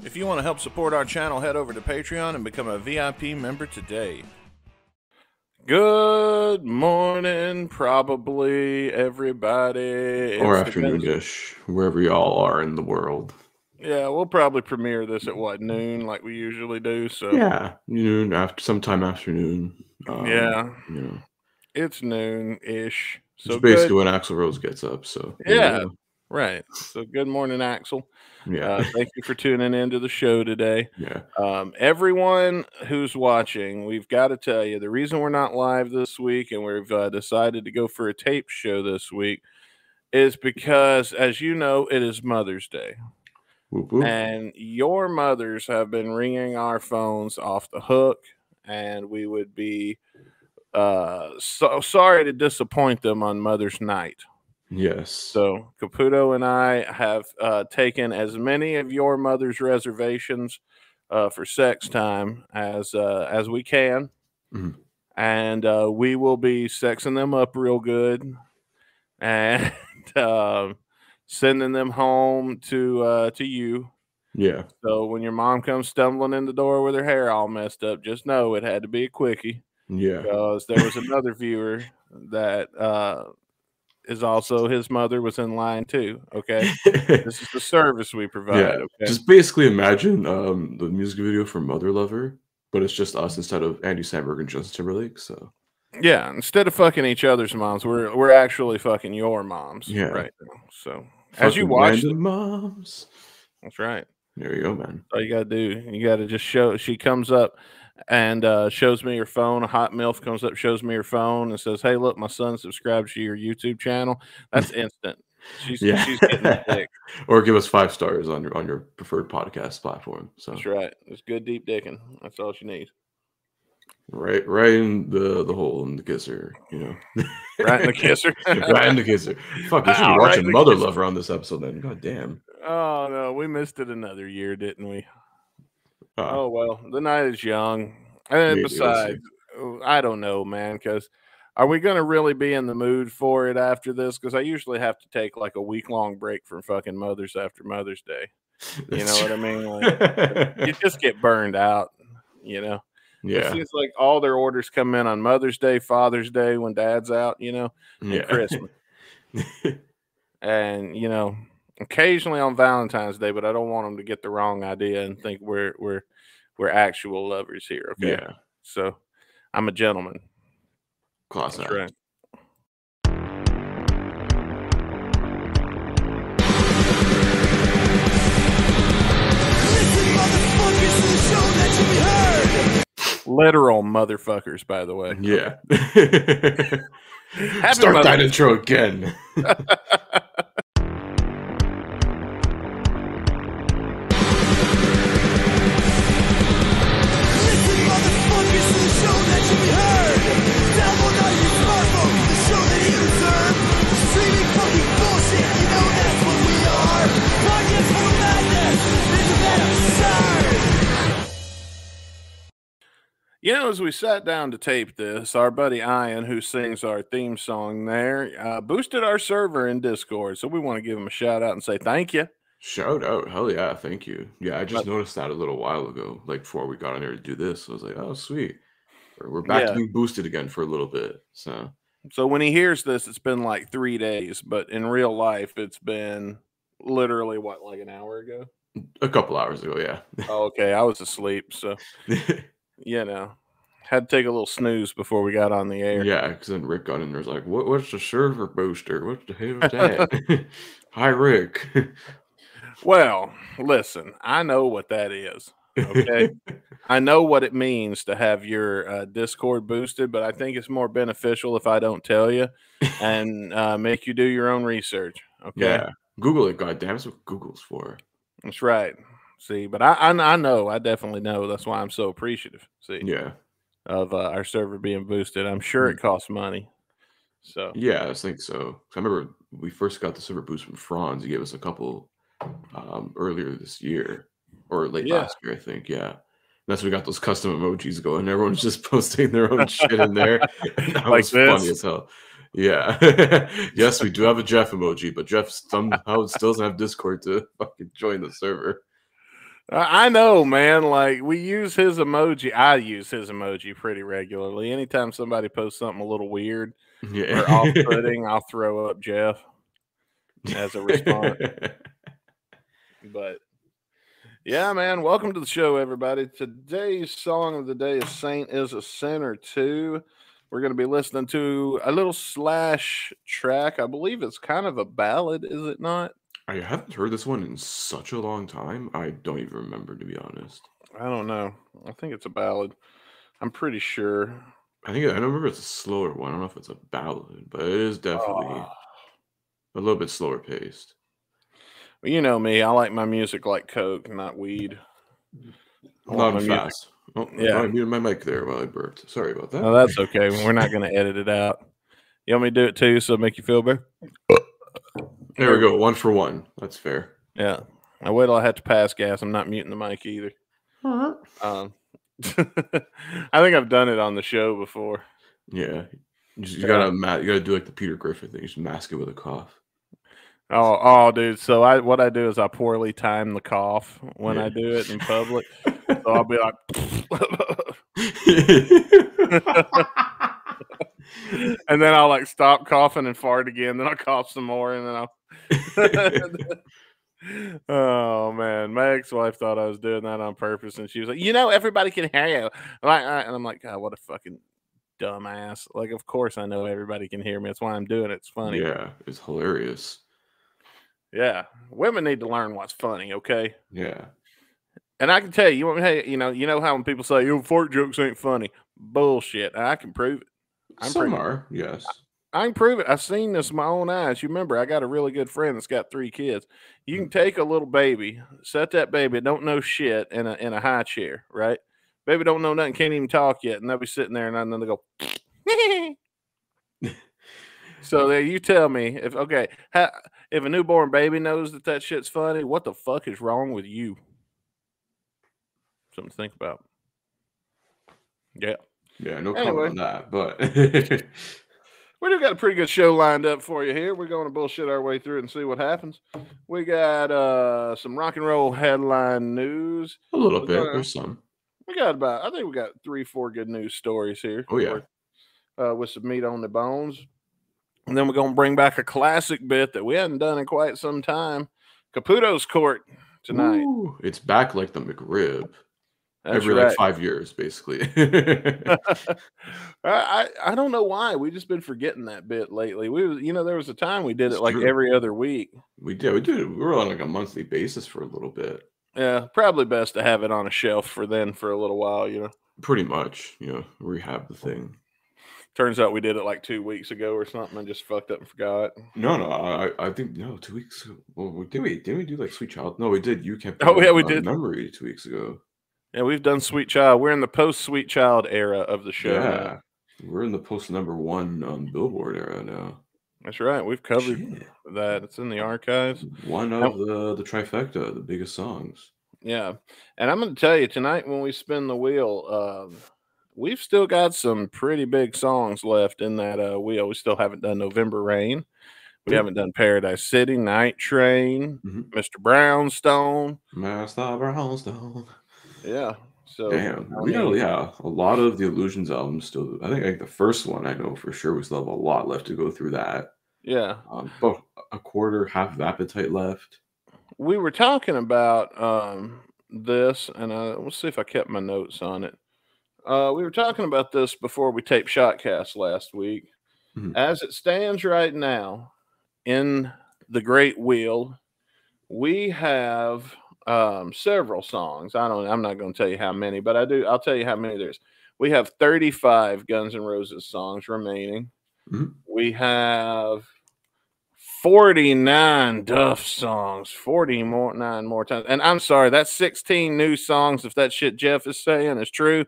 If you want to help support our channel, head over to Patreon and become a VIP member today. Good morning, probably, everybody. Or afternoon-ish, wherever y'all are in the world. Yeah, we'll probably premiere this at, what, noon, like we usually do, so... Yeah, noon, sometime afternoon. Yeah. You know. It's noon-ish. So it's basically when Axl Rose gets up, so... Yeah, right. So good morning, Axl. Yeah. Thank you for tuning into the show today. Yeah. Everyone who's watching, we've got to tell you, the reason we're not live this week and we've decided to go for a tape show this week is because, as you know, it is Mother's Day. Whoop, whoop. And your mothers have been ringing our phones off the hook, and we would be so sorry to disappoint them on Mother's Night. Yes. So Caputo and I have taken as many of your mother's reservations for sex time as we can, and we will be sexing them up real good and sending them home to you. Yeah. So when your mom comes stumbling in the door with her hair all messed up, just know it had to be a quickie. Yeah. Because there was another viewer that is also his mother was in line too. Okay, this is the service we provide. Yeah. Okay, just basically imagine the music video for Mother Lover, but it's just us instead of Andy Samberg and Justin Timberlake. So yeah, instead of fucking each other's moms, we're actually fucking your moms. Yeah. Right now. So fucking as you watch random moms. That's right. There you go, man. All you gotta do, you gotta just show. She comes up and shows me your phone. A hot MILF comes up, shows me your phone, and says, "Hey, look, my son subscribes to your YouTube channel." That's instant. She's getting dick. Or give us 5 stars on your preferred podcast platform. So that's right. It's good deep dicking. That's all she needs. Right in the hole in the kisser, you know. Right in the kisser. Right in the kisser. Fuck, we should be watching Mother Lover on this episode then. God damn. Oh no, we missed it another year, didn't we? Oh well, the night is young. And besides, I don't know, man, because are we going to really be in the mood for it after this? Because I usually have to take like a week-long break from fucking mothers after Mother's Day. You know what I mean? Like, you just get burned out, you know? Yeah. It seems like all their orders come in on Mother's Day, Father's Day, when Dad's out, you know, and Christmas. And, you know, occasionally on Valentine's Day, but I don't want them to get the wrong idea and think we're actual lovers here. Okay. Yeah. So I'm a gentleman. Class That's right. Literal motherfuckers, by the way. Yeah. Start that intro again. You know, as we sat down to tape this, our buddy Ian, who sings our theme song there, boosted our server in Discord. So we want to give him a shout out and say thank you. Shout out. Hell yeah. Thank you. Yeah, I just noticed that a little while ago, like before we got on here to do this. I was like, oh, sweet. We're back to being boosted again for a little bit. So when he hears this, it's been like 3 days, but in real life, it's been literally what, like an hour ago? A couple hours ago, yeah. Oh, okay. I was asleep. So, you know, had to take a little snooze before we got on the air. Yeah, because then Rick got in there, was like, what's the server booster? What's the hell is that? Hi, Rick. Well, listen, I know what that is. Okay. I know what it means to have your Discord boosted, but I think it's more beneficial if I don't tell you and make you do your own research. Okay. Yeah. Google it. God damn, that's what Google's for. That's right. See, but I know, I definitely know. That's why I'm so appreciative. See, yeah, of our server being boosted. I'm sure it costs money. So yeah, I think so. I remember we first got the server boost from Franz. He gave us a couple earlier this year or late last year, I think. Yeah. That's when we got those custom emojis going. Everyone's just posting their own shit in there. That like was funny as hell. Yeah. Yes, we do have a Jeff emoji, but Jeff somehow still doesn't have Discord to fucking join the server. I know, man. Like, we use his emoji. I use his emoji pretty regularly. Anytime somebody posts something a little weird or off-putting, I'll throw up Jeff as a response. But yeah, man, welcome to the show, everybody. Today's song of the day is Saint is a Sinner 2. We're going to be listening to a little Slash track. I believe it's kind of a ballad, is it not? I haven't heard this one in such a long time. I don't even remember, to be honest. I don't know. I think it's a ballad. I'm pretty sure. I don't remember it's a slower one. I don't know if it's a ballad, but it is definitely a little bit slower paced. Well, you know me. I like my music like Coke, not weed. Not fast. Oh, yeah. I muted my mic there while I burped. Sorry about that. No, that's okay. We're not going to edit it out. You want me to do it too, so make you feel better? There we go. 1 for 1. That's fair. Yeah. Now wait till I have to pass gas. I'm not muting the mic either. I think I've done it on the show before. Yeah. You gotta do like the Peter Griffin thing. You just mask it with a cough. Oh, dude. So what I do is I poorly time the cough when I do it in public. So I'll be like, and then I'll like stop coughing and fart again. Then I'll cough some more, and then I'll. Oh man, my ex-wife thought I was doing that on purpose, and she was like, everybody can hear you. And I'm like, God, what a fucking dumbass. Like, of course I know everybody can hear me. That's why I'm doing it. It's funny. Yeah, it's hilarious. Yeah, women need to learn what's funny, okay? Yeah. And I can tell you, you know how when people say, fart jokes ain't funny. Bullshit. I can prove it. Some are, yes. I can prove it. I've seen this with my own eyes. You remember, I got a really good friend that's got 3 kids. You can take a little baby, set that baby, don't know shit, in a high chair, right? Baby don't know nothing, can't even talk yet, and they'll be sitting there, and then they go, So there, you tell me, if a newborn baby knows that shit's funny, what the fuck is wrong with you? Something to think about. Yeah. Yeah, no comment on that, but we do got a pretty good show lined up for you here. We're going to bullshit our way through it and see what happens. We got some rock and roll headline news. A little bit. There's some. I think we got 3-4 good news stories here. Oh, yeah. With some meat on the bones. And then we're going to bring back a classic bit that we hadn't done in quite some time. Caputo's Court tonight. Ooh, it's back like the McRib. That's every right. like 5 years, basically. I don't know why. We've just been forgetting that bit lately. There was a time we did it like every other week. We did. We were on like a monthly basis for a little bit. Yeah, probably best to have it on a shelf for a little while, Pretty much, rehab the thing. Turns out we did it like 2 weeks ago or something and just fucked up and forgot. No, I think 2 weeks ago. Well, didn't we do like Sweet Child? No, we did. You can't. Oh yeah, we did. Memory 2 weeks ago. Yeah, we've done Sweet Child. We're in the post Sweet Child era of the show. Yeah, now. We're in the post #1 on Billboard era now. That's right. We've covered that. It's in the archives. One of the trifecta, the biggest songs. Yeah, and I'm going to tell you tonight when we spin the wheel, we've still got some pretty big songs left in that wheel. We still haven't done November Rain. We haven't done Paradise City, Night Train, Mr. Brownstone. Mr. Brownstone. Yeah. So damn, a lot of the Illusions albums still. I think like the first one, I know for sure we still have a lot left to go through that. Yeah. About a quarter, half of Appetite left. We were talking about this, and we'll see if I kept my notes on it. We were talking about this before we taped Shotcast last week. As it stands right now in the Great Wheel, we have several songs. I'm not going to tell you how many, but I'll tell you how many there's. We have 35 Guns N' Roses songs remaining. We have 49 Duff songs, 49 more times. And I'm sorry, that's 16 new songs. If that shit Jeff is saying is true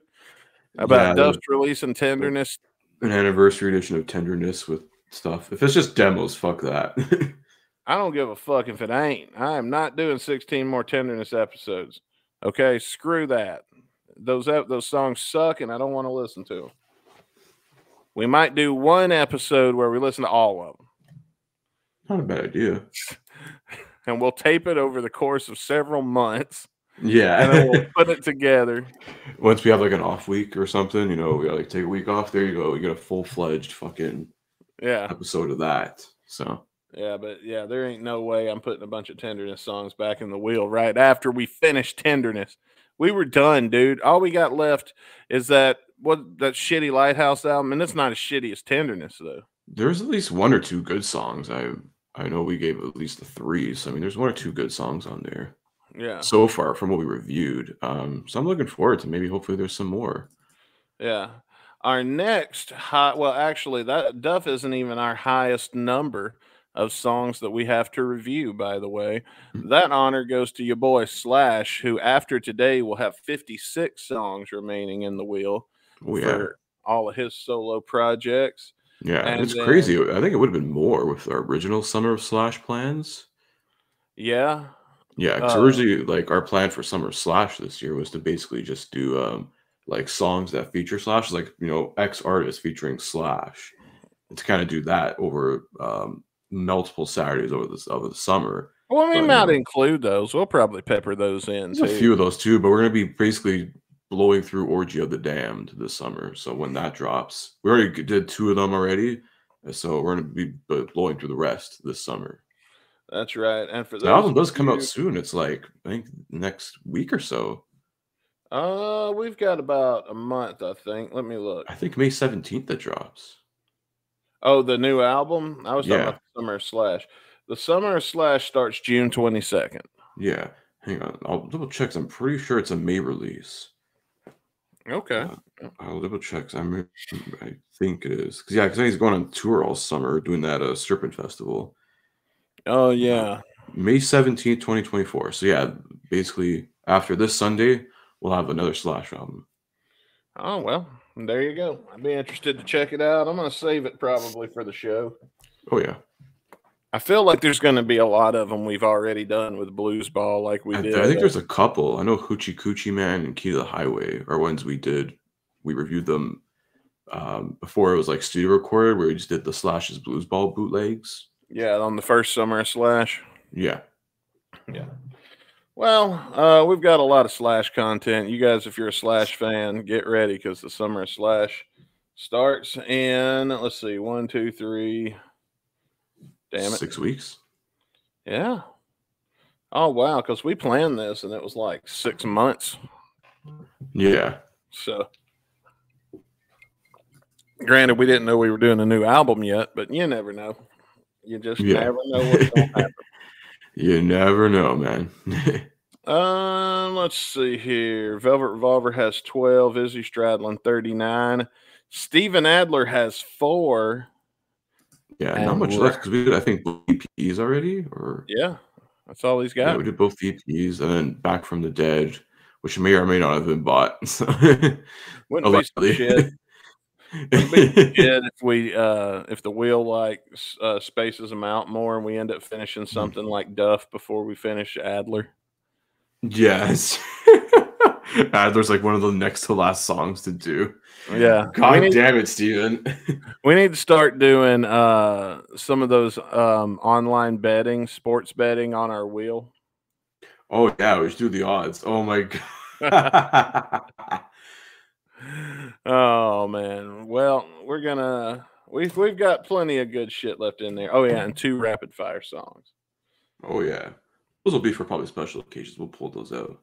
about Duff's release and Tenderness. An anniversary edition of Tenderness with stuff. If it's just demos, fuck that. I don't give a fuck if it ain't. I am not doing 16 more Tenderness episodes. Okay, screw that. Those songs suck, and I don't want to listen to them. We might do one episode where we listen to all of them. Not a bad idea. And we'll tape it over the course of several months. Yeah. And then we'll put it together. Once we have like an off week or something, we gotta like take a week off. There you go. You get a full-fledged fucking episode of that. So yeah, but yeah, there ain't no way I'm putting a bunch of Tenderness songs back in the wheel right after we finish Tenderness. We were done, dude. All we got left is that shitty Lighthouse album, and it's not as shitty as Tenderness though. There's at least one or two good songs. I know we gave at least 3. So I mean, there's 1 or 2 good songs on there. Yeah. So far from what we reviewed. So I'm looking forward to hopefully there's some more. Yeah. Our next actually that Duff isn't even our highest number of songs that we have to review, by the way. That honor goes to your boy Slash, who after today will have 56 songs remaining in the wheel for all of his solo projects. Yeah, and it's crazy. I think it would have been more with our original Summer of Slash plans. Yeah. Yeah, because originally, like, our plan for Summer of Slash this year was to basically just do like songs that feature Slash, like X artists featuring Slash, and to kind of do that over multiple Saturdays over the summer. Well, we might include those. We'll probably pepper those in. There's a few of those too, but we're gonna be basically blowing through Orgy of the Damned this summer. So when that drops, we already did 2 of them already, so we're gonna be blowing through the rest this summer. That's right. And for the album does come out soon. It's like I think next week or so. We've got about a month, I think. Let me look. I think May 17th it drops. Oh, the new album? I was talking about the Summer of Slash. The Summer of Slash starts June 22nd. Yeah. Hang on. I'll double check. I'm pretty sure it's a May release. Okay. I'll double check. I think it is. Because he's going on tour all summer doing that Serpent Festival. Oh, yeah. May 17th, 2024. So, yeah, basically after this Sunday, we'll have another Slash album. Oh, well, there you go. I'd be interested to check it out. I'm going to save it probably for the show. Oh, yeah. I feel like there's going to be a lot of them we've already done with Blues Ball like we did. I think there's a couple. I know Hoochie Coochie Man and Key to the Highway are ones we did. We reviewed them before it was like studio recorded, where we just did the Slash's Blues Ball bootlegs. Yeah, on the first Summer of Slash. Yeah. Yeah. Well, we've got a lot of Slash content. You guys, if you're a Slash fan, get ready because the Summer of Slash starts in, let's see, 1, 2, 3. Damn it. 6 weeks. Yeah. Oh, wow, because we planned this and it was like 6 months. Yeah. So, granted, we didn't know we were doing a new album yet, but you never know. You just never know what's going to happen. You never know, man. Let's see here. Velvet Revolver has 12. Izzy Stradlin 39. Steven Adler has 4. Yeah, not much left because we did, I think, both EPs already. Or yeah, that's all he's got. Yeah, we did both EPs and then Back from the Dead, which may or may not have been bought. So. Wouldn't be some shit. Wouldn't be shit if the wheel spaces them out more and we end up finishing something like Duff before we finish Adler. Yes. Adler's like one of the next to last songs to do. Yeah. God damn it, Steven. We need to start doing some of those online betting, sports betting on our wheel. Oh yeah, we should do the odds. Oh my god. Oh man. Well, we've got plenty of good shit left in there. Oh yeah, and 2 rapid fire songs. Oh yeah. Those will be for probably special occasions. We'll pull those out.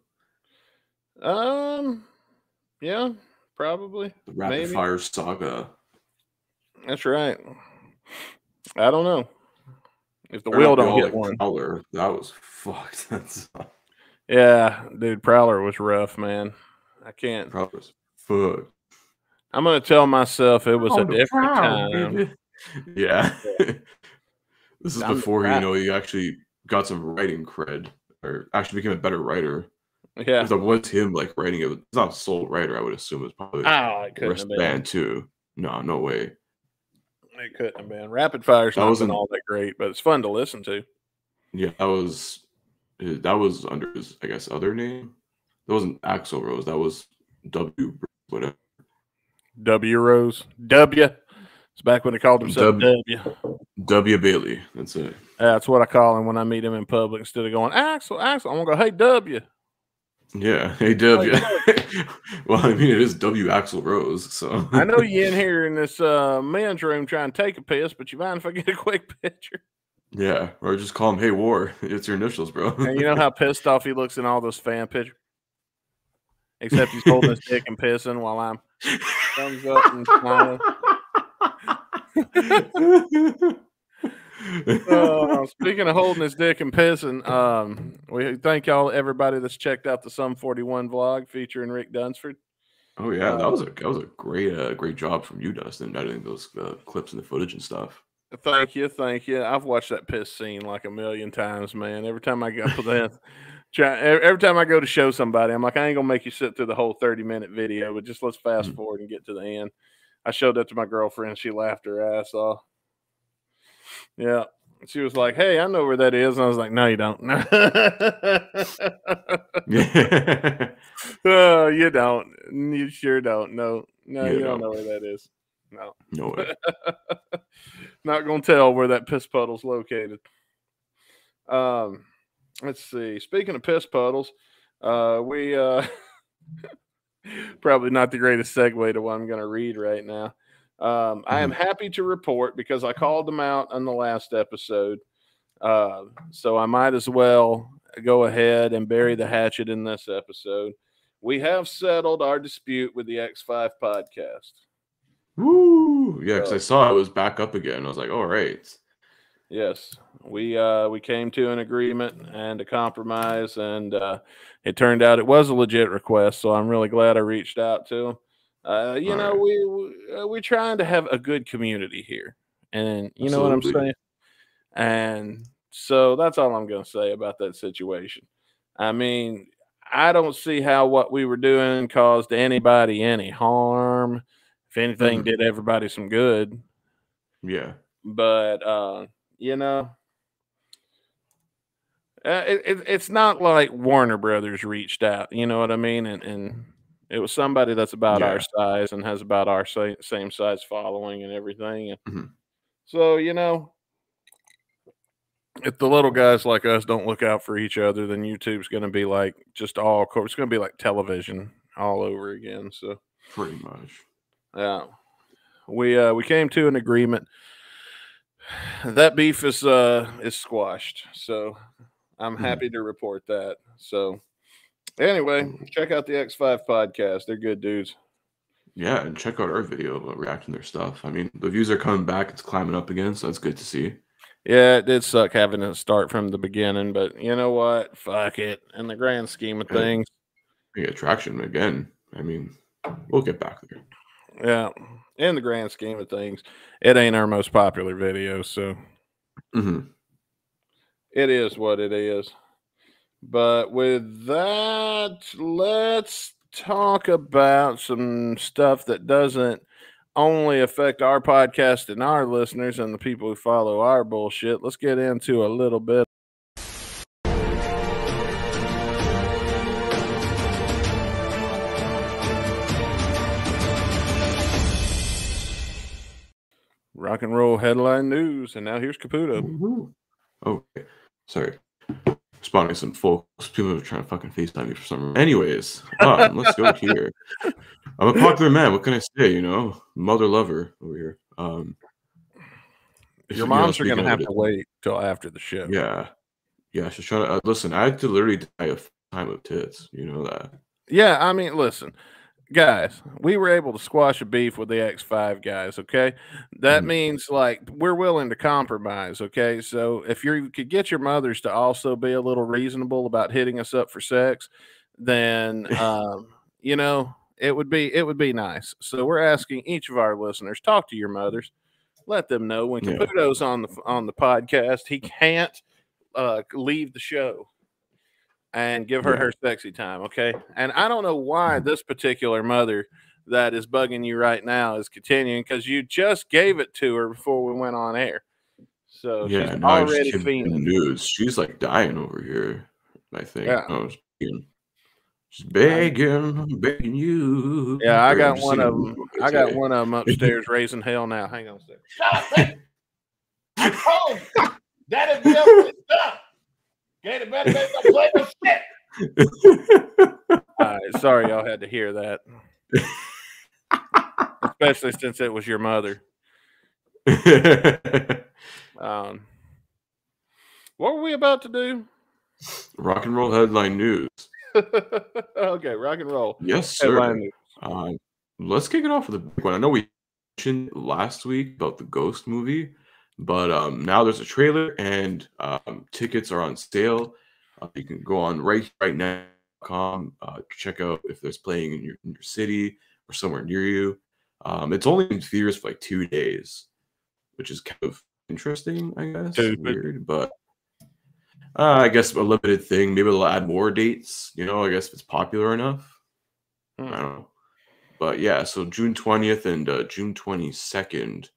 Yeah, probably. The rapid fire saga. That's right. I don't know. If the wheel don't get one. Prowler, that was fucked. Yeah, dude, Prowler was rough, man. I can't. Prowler was fucked. I'm gonna tell myself it was a different time. Yeah. This is before you actually got some writing cred or actually became a better writer. Yeah. Because it was him like writing it. It's not a sole writer, I would assume. It's probably the rest of the band too. No way. It couldn't have been. Rapid Fire's not been all that great, but it's fun to listen to. Yeah, that was under his, I guess, other name. That wasn't Axl Rose. That was W whatever. W Rose. W. It's back when they called himself W Bailey. That's it. That's what I call him when I meet him in public. Instead of going, Axl, I'm going to go, hey, W. Yeah, hey Dub. Yeah. Well, I mean, it is W. Axl Rose, so I know you in here in this men's room trying to take a piss, but you mind if I get a quick picture? Yeah, or just call him Hey War. It's your initials, bro. And you know how pissed off he looks in all those fan pictures? Except he's holding his dick and pissing while I'm thumbs up and smiling. Speaking of holding his dick and pissing, we thank everybody that's checked out the Sum 41 vlog featuring Rick Dunsford. Oh yeah, that was a great job from you, Dustin, editing those clips and the footage and stuff. Thank you. I've watched that piss scene like a million times, man. Every time I go every time I go to show somebody, I'm like, I ain't gonna make you sit through the whole 30-minute video, but just let's fast forward and get to the end. I showed that to my girlfriend. She laughed her ass off. Yeah. She was like, "Hey, I know where that is." And I was like, "No, you don't." Oh, you don't. You sure don't. No, you don't know where that is. No. No way. Not gonna tell where that piss puddle's located. Let's see. Speaking of piss puddles, we probably not the greatest segue to what I'm gonna read right now. I am happy to report, because I called them out on the last episode, so I might as well go ahead and bury the hatchet in this episode. We have settled our dispute with the X5 podcast. Woo! Yeah, because I saw it was back up again. I was like, all right. Yes, we came to an agreement and a compromise, and it turned out it was a legit request. So I'm really glad I reached out to them. You know, we're trying to have a good community here, and you know what I'm saying? And so that's all I'm going to say about that situation. I mean, I don't see how what we were doing caused anybody any harm. If anything, did everybody some good. Yeah. But, you know, it's not like Warner Brothers reached out, you know what I mean? And it was somebody that's about our size and has about our same size following and everything. And so, you know, if the little guys like us don't look out for each other, then YouTube's going to be like it's going to be like television all over again. So pretty much. Yeah. We came to an agreement. That beef is squashed. So I'm happy to report that. So anyway, check out the X5 podcast. They're good dudes. Yeah, and check out our video about reacting to their stuff. I mean, the views are coming back. It's climbing up again, so that's good to see. Yeah, it did suck having to start from the beginning, but you know what? Fuck it. In the grand scheme of things. We get traction again. I mean, we'll get back there. Yeah. In the grand scheme of things, it ain't our most popular video, so it is what it is. But with that, let's talk about some stuff that doesn't only affect our podcast and our listeners and the people who follow our bullshit. Let's get into a little bit. Rock and roll headline news, and now here's Caputo. Okay, sorry. Responding to some folks. People are trying to fucking FaceTime me for some reason. Anyways, let's go here. I'm a popular man. What can I say? You know, mother lover over here. Your moms are gonna have to wait till after the show. Yeah. She's trying to listen. I had to literally die of time of tits. You know that. Yeah, I mean, listen. Guys, we were able to squash a beef with the X5 guys, okay? That means, like, we're willing to compromise, okay? So if you could get your mothers to also be a little reasonable about hitting us up for sex, then, you know, it would be nice. So we're asking each of our listeners, talk to your mothers. Let them know when Caputo's on the podcast, he can't leave the show. And give her sexy time, okay? And I don't know why this particular mother that is bugging you right now is continuing, because you just gave it to her before we went on air. So she's already fiending. News. She's like dying over here, I think. Yeah. She's begging you. Yeah, I got one of them. I got one of them upstairs raising hell now. Hang on a second. Shut up, I told you. That'll be up with stuff. Get it better, don't play no shit. All right, sorry y'all had to hear that. Especially since it was your mother. What were we about to do? Rock and roll headline news. Okay, rock and roll. Yes, sir. Let's kick it off with a big one. I know we mentioned last week about the Ghost movie, but now there's a trailer and tickets are on sale. You can go on right now.com, check out if there's playing in your city or somewhere near you. It's only in theaters for like 2 days, which is kind of interesting, I guess. Weird, but I guess a limited thing. Maybe they'll add more dates. I guess if it's popular enough. I don't know. But yeah, so June 20th and June 22nd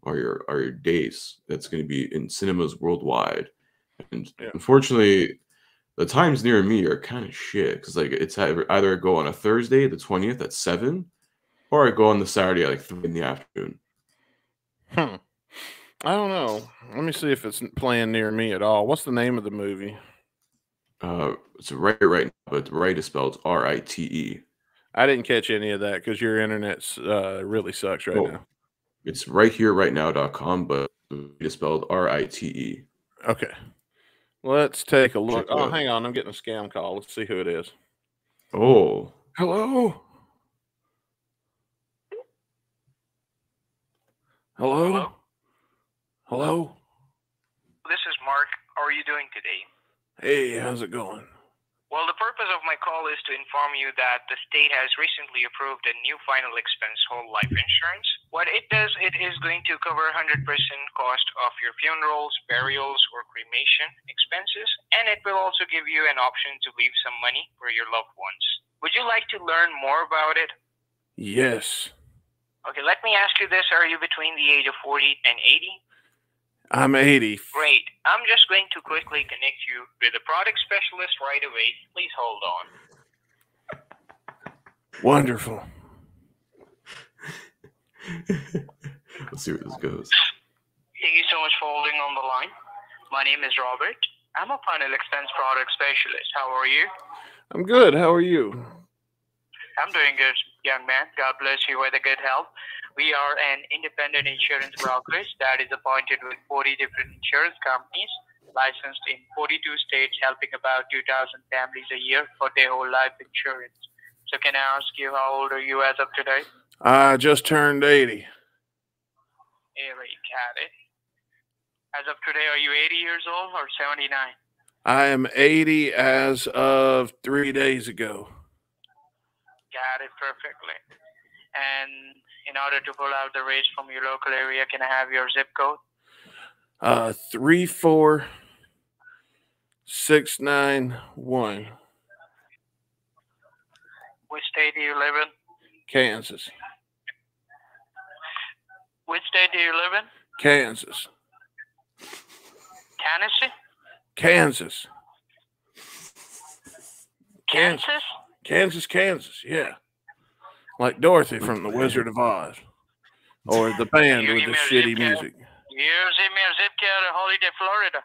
are your dates. That's going to be in cinemas worldwide. And unfortunately, the times near me are kind of shit because like it's either go on a Thursday, the 20th at 7, or I go on the Saturday at like 3 in the afternoon. I don't know. Let me see if it's playing near me at all. What's the name of the movie? It's right now, but right is spelled R-I-T-E. I didn't catch any of that because your internet's really sucks now. It's right here, right now.com, but it's spelled R-I-T-E. Okay. Let's take a look. Oh, hang on. I'm getting a scam call. Let's see who it is. Oh. Hello? Hello? Hello? This is Mark. How are you doing today? Hey, how's it going? Well, the purpose of my call is to inform you that the state has recently approved a new final expense whole life insurance. What it does, it is going to cover 100% cost of your funerals, burials, or cremation expenses, and it will also give you an option to leave some money for your loved ones. Would you like to learn more about it? Yes. Okay, let me ask you this. Are you between the age of 40 and 80? I'm 80. Great. I'm just going to quickly connect you with a product specialist right away. Please hold on. Wonderful. Let's see where this goes. Thank you so much for holding on the line. My name is Robert. I'm a final expense product specialist. How are you? I'm good. How are you? I'm doing good, young man. God bless you with a good health. We are an independent insurance brokerage that is appointed with 40 different insurance companies, licensed in 42 states, helping about 2,000 families a year for their whole life insurance. So can I ask you, how old are you as of today? I just turned 80. 80, got it. As of today, are you 80 years old or 79? I am 80 as of 3 days ago. Got it perfectly. And in order to pull out the rates from your local area, can I have your zip code? 34691. Which state do you live in? Kansas. Which state do you live in? Kansas. Tennessee? Kansas. Kansas? Kansas, yeah. Like Dorothy from The Wizard of Oz. Or the band with the shitty music. You send me a zip code to Holiday, Florida.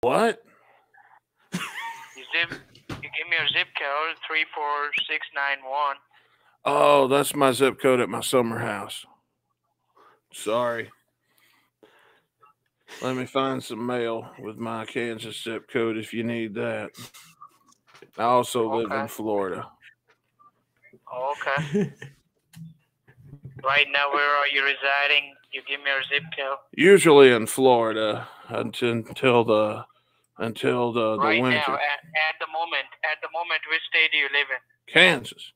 What? You give me your zip code, 34691. Oh, that's my zip code at my summer house. Sorry. Let me find some mail with my Kansas zip code if you need that. I also live in Florida. Okay. Right now, where are you residing? You give me your zip code. Usually in Florida until the right winter. Right now, at the moment, which state do you live in? Kansas.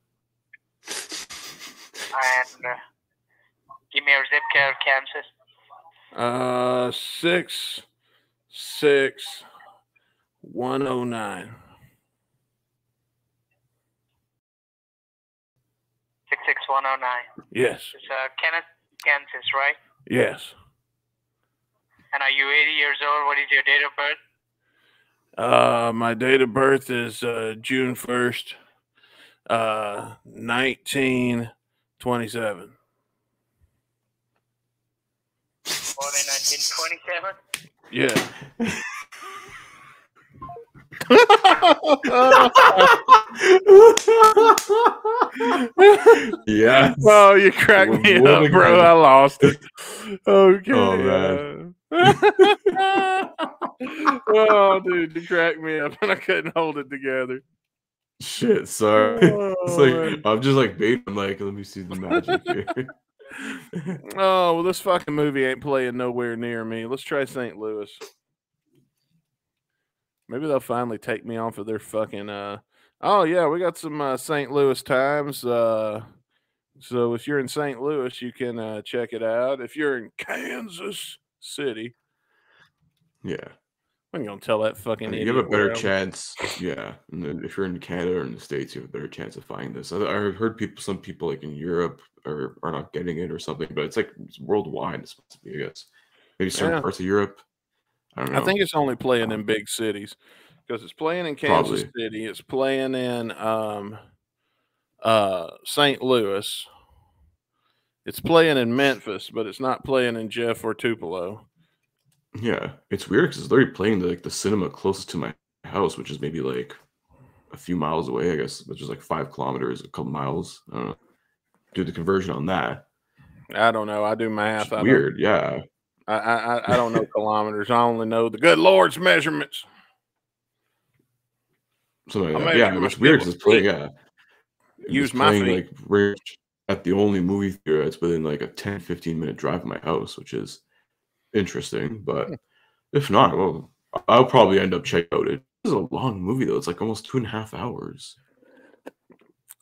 And give me your zip code, Kansas. 66109. 66109. Yes. It's Kansas, right? Yes. And are you 80 years old? What is your date of birth? My date of birth is June 1st, 1927. Born in 1927? Yeah. Yeah. Oh, you cracked me up, bro. I lost it. Okay. Oh, man. Oh, dude, you cracked me up, and I couldn't hold it together. Shit, sorry. It's like I'm just like baiting. I'm like, let me see the magic here. Oh, well, this fucking movie ain't playing nowhere near me. Let's try St. Louis. Maybe they'll finally take me off of their fucking. Oh yeah, we got some St. Louis Times. So if you're in St. Louis, you can check it out. If you're in Kansas City, Yeah. I'm gonna tell that fucking idiot. You have a better chance, yeah. And then if you're in Canada or in the States, you have a better chance of finding this. I heard some people like in Europe are not getting it or something, but it's like it's worldwide. It's supposed to be, I guess. Maybe certain parts of Europe. I don't know. I think it's only playing in big cities because it's playing in Kansas City. It's playing in St. Louis. It's playing in Memphis, but it's not playing in Jeff or Tupelo. Yeah, it's weird because it's literally playing the cinema closest to my house, which is maybe like a few miles away, I guess, which is like 5 kilometers, a couple miles. I don't know. Do the conversion on that. I don't know. I do math. Weird, yeah. I don't know kilometers. I only know the good Lord's measurements. Something like that. Yeah, it's weird because it's playing. Yeah, use my feet. Like right at the only movie theater that's within like a 10-15 minute drive from my house, which is interesting. But if not, well, I'll probably end up checking out it. This is a long movie though. It's like almost 2.5 hours.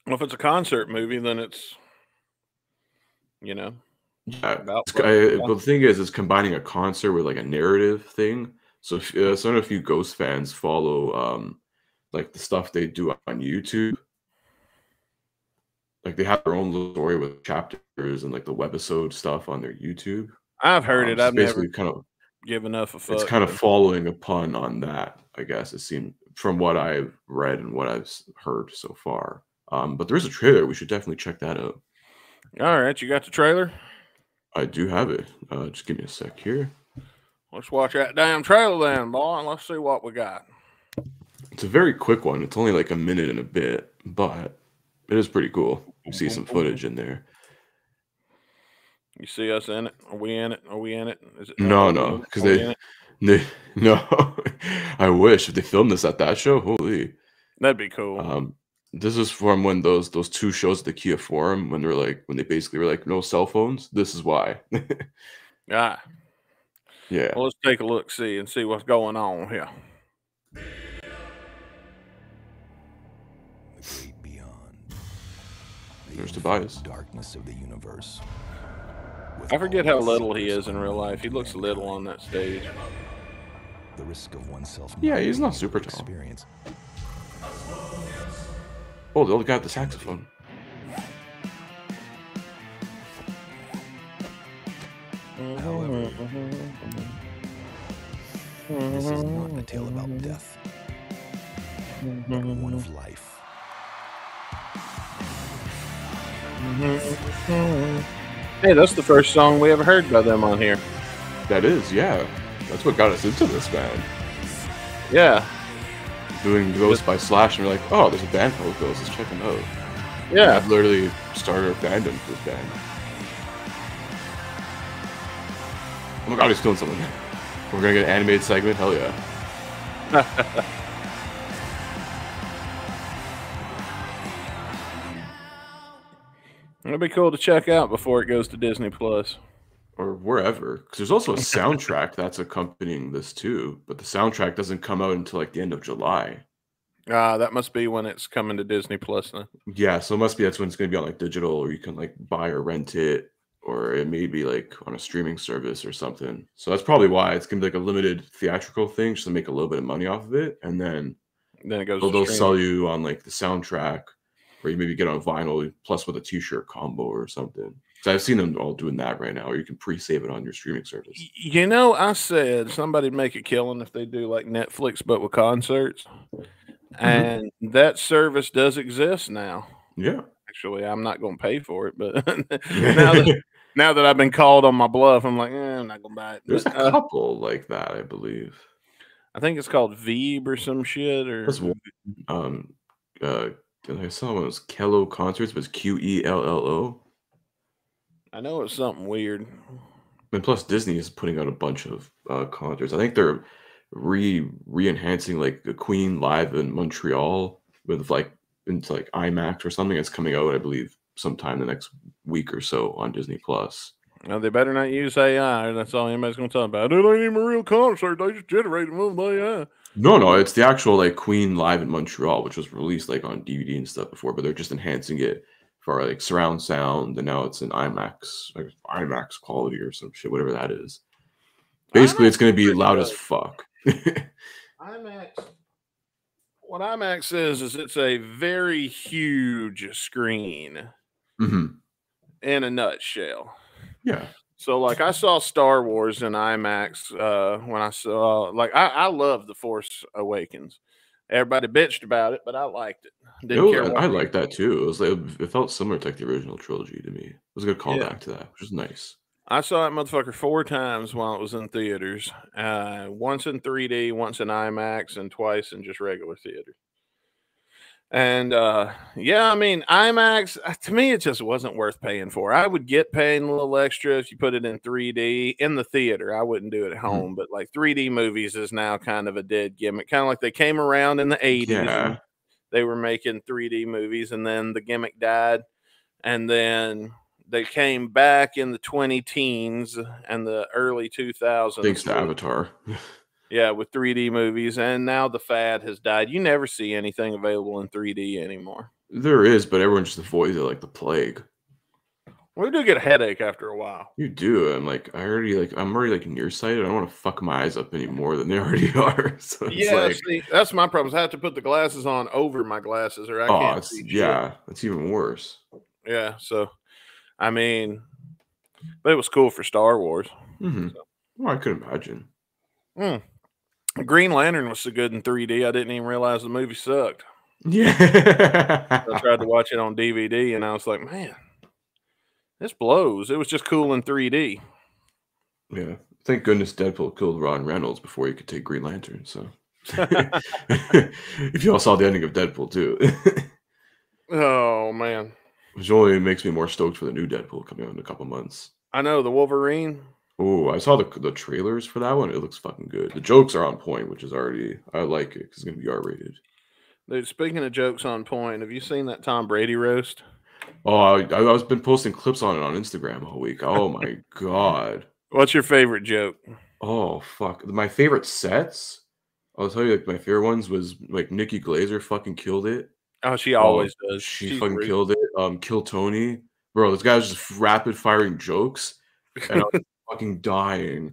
Well, if it's a concert movie, then it's, you know. Yeah, but the thing is, it's combining a concert with like a narrative thing. So, I don't know if you Ghost fans follow like the stuff they do on YouTube. Like they have their own little story with chapters and like the webisode stuff on their YouTube. I've heard it. I've never kind of given enough a fuck. It's kind of following upon on that, I guess. It seemed from what I've read and what I've heard so far. But there is a trailer. We should definitely check that out. All right, you got the trailer? I do have it. Just give me a sec here. Let's watch that damn trailer then, boy, and let's see what we got. It's a very quick one. It's only like a minute and a bit, but it is pretty cool. You see some footage in there. You see us in it? Are we in it? Are we in it? Is it no, because they no. I wish if they filmed this at that show. Holy, that'd be cool. This is from when those 2 shows at the Kia Forum when they basically were like no cell phones. This is why. Yeah. Well, let's take a look, see what's going on here. The great beyond. There's Tobias. Darkness of the universe. I forget how little he is in real life. He looks little on that stage. The risk of oneself. Yeah, he's not super tall. Experience. Oh, the old guy with the saxophone. However, this is not a tale about death, but one of life. Hey, that's the first song we ever heard by them on here. That is, yeah. That's what got us into this band. Yeah. Doing Ghost by Slash, and we're like, oh, there's a band called Ghost, let's check them out. Yeah. I've literally started a fandom for this band. Oh my god, he's doing something. We're gonna get an animated segment? Hell yeah. It'll be cool to check out before it goes to Disney Plus. Or wherever. Because there's also a soundtrack that's accompanying this too. But the soundtrack doesn't come out until like the end of July. That must be when it's coming to Disney Plus then. Yeah, so it must be that's when it's going to be on like digital, or you can like buy or rent it, or it may be like on a streaming service or something. So that's probably why it's going to be like a limited theatrical thing just to make a little bit of money off of it. And then it goes they'll sell you on like the soundtrack, or you maybe get on vinyl plus with a t-shirt combo or something. So I've seen them all doing that right now, or you can pre-save it on your streaming service. You know, I said somebody'd make a killing if they do like Netflix, but with concerts. And that service does exist now. Yeah. Actually, I'm not going to pay for it, but now that I've been called on my bluff, I'm like, I'm not going to buy it. There's a couple like that, I believe. I think it's called Veeb or some shit. Or That's one. I saw one was Kello Concerts, but it's Quello. I know it's something weird. And plus, Disney is putting out a bunch of concerts. I think they're re-enhancing like the Queen live in Montreal with like into like IMAX or something. It's coming out, I believe, sometime the next week or so on Disney Plus. Now, they better not use AI. That's all anybody's going to talk about. It ain't even a real concert. They just generate them with AI. No, it's the actual like Queen live in Montreal, which was released like on DVD and stuff before, but they're just enhancing it for like surround sound, and now it's in IMAX, like IMAX quality or some shit, whatever that is. Basically, it's going to be loud as fuck. IMAX. What IMAX is it's a very huge screen. Mm-hmm. In a nutshell. Yeah. So, like, I saw Star Wars in IMAX when I saw, like, I love The Force Awakens. Everybody bitched about it, but I liked it. Didn't care. I like that too. It was like, it felt similar to like the original trilogy to me. It was a good callback to that, which was nice. I saw that motherfucker 4 times while it was in theaters. Once in 3D, once in IMAX, and twice in just regular theaters. And yeah, I mean, IMAX, to me, it just wasn't worth paying for. I would get paying a little extra if you put it in 3D in the theater. I wouldn't do it at home, but like 3D movies is now kind of a dead gimmick. Kind of like they came around in the 80s. And they were making 3D movies, and then the gimmick died. And then they came back in the 2010s and the early 2000s. Thanks to Avatar. Yeah, with 3D movies, and now the fad has died. You never see anything available in 3D anymore. There is, but everyone just avoids it like the plague. We do get a headache after a while. You do. I'm already like nearsighted. I don't want to fuck my eyes up any more than they already are. So yeah, like, see, that's my problem. I have to put the glasses on over my glasses, or I can't see shit. Yeah, that's even worse. Yeah, so I mean, but it was cool for Star Wars. Mm-hmm. So. Well, I could imagine. Green Lantern was so good in 3D, I didn't even realize the movie sucked. Yeah. I tried to watch it on DVD, and I was like, man, this blows. It was just cool in 3D. Yeah. Thank goodness Deadpool killed Ron Reynolds before he could take Green Lantern, so. If you all saw the ending of Deadpool, too. Oh, man. Which only makes me more stoked for the new Deadpool coming out in a couple months. I know, the Wolverine. Oh, I saw the trailers for that one. It looks fucking good. The jokes are on point, which is already, I like it because it's going to be R-rated. Dude, speaking of jokes on point, have you seen that Tom Brady roast? Oh, I've been posting clips on it on Instagram all week. Oh, my God. What's your favorite joke? Oh, fuck. My favorite sets? I'll tell you, like, my favorite ones was, like, Nikki Glaser fucking killed it. Oh, she always does. She fucking killed it. Kill Tony. Bro, this guy was just rapid-firing jokes. And I was fucking dying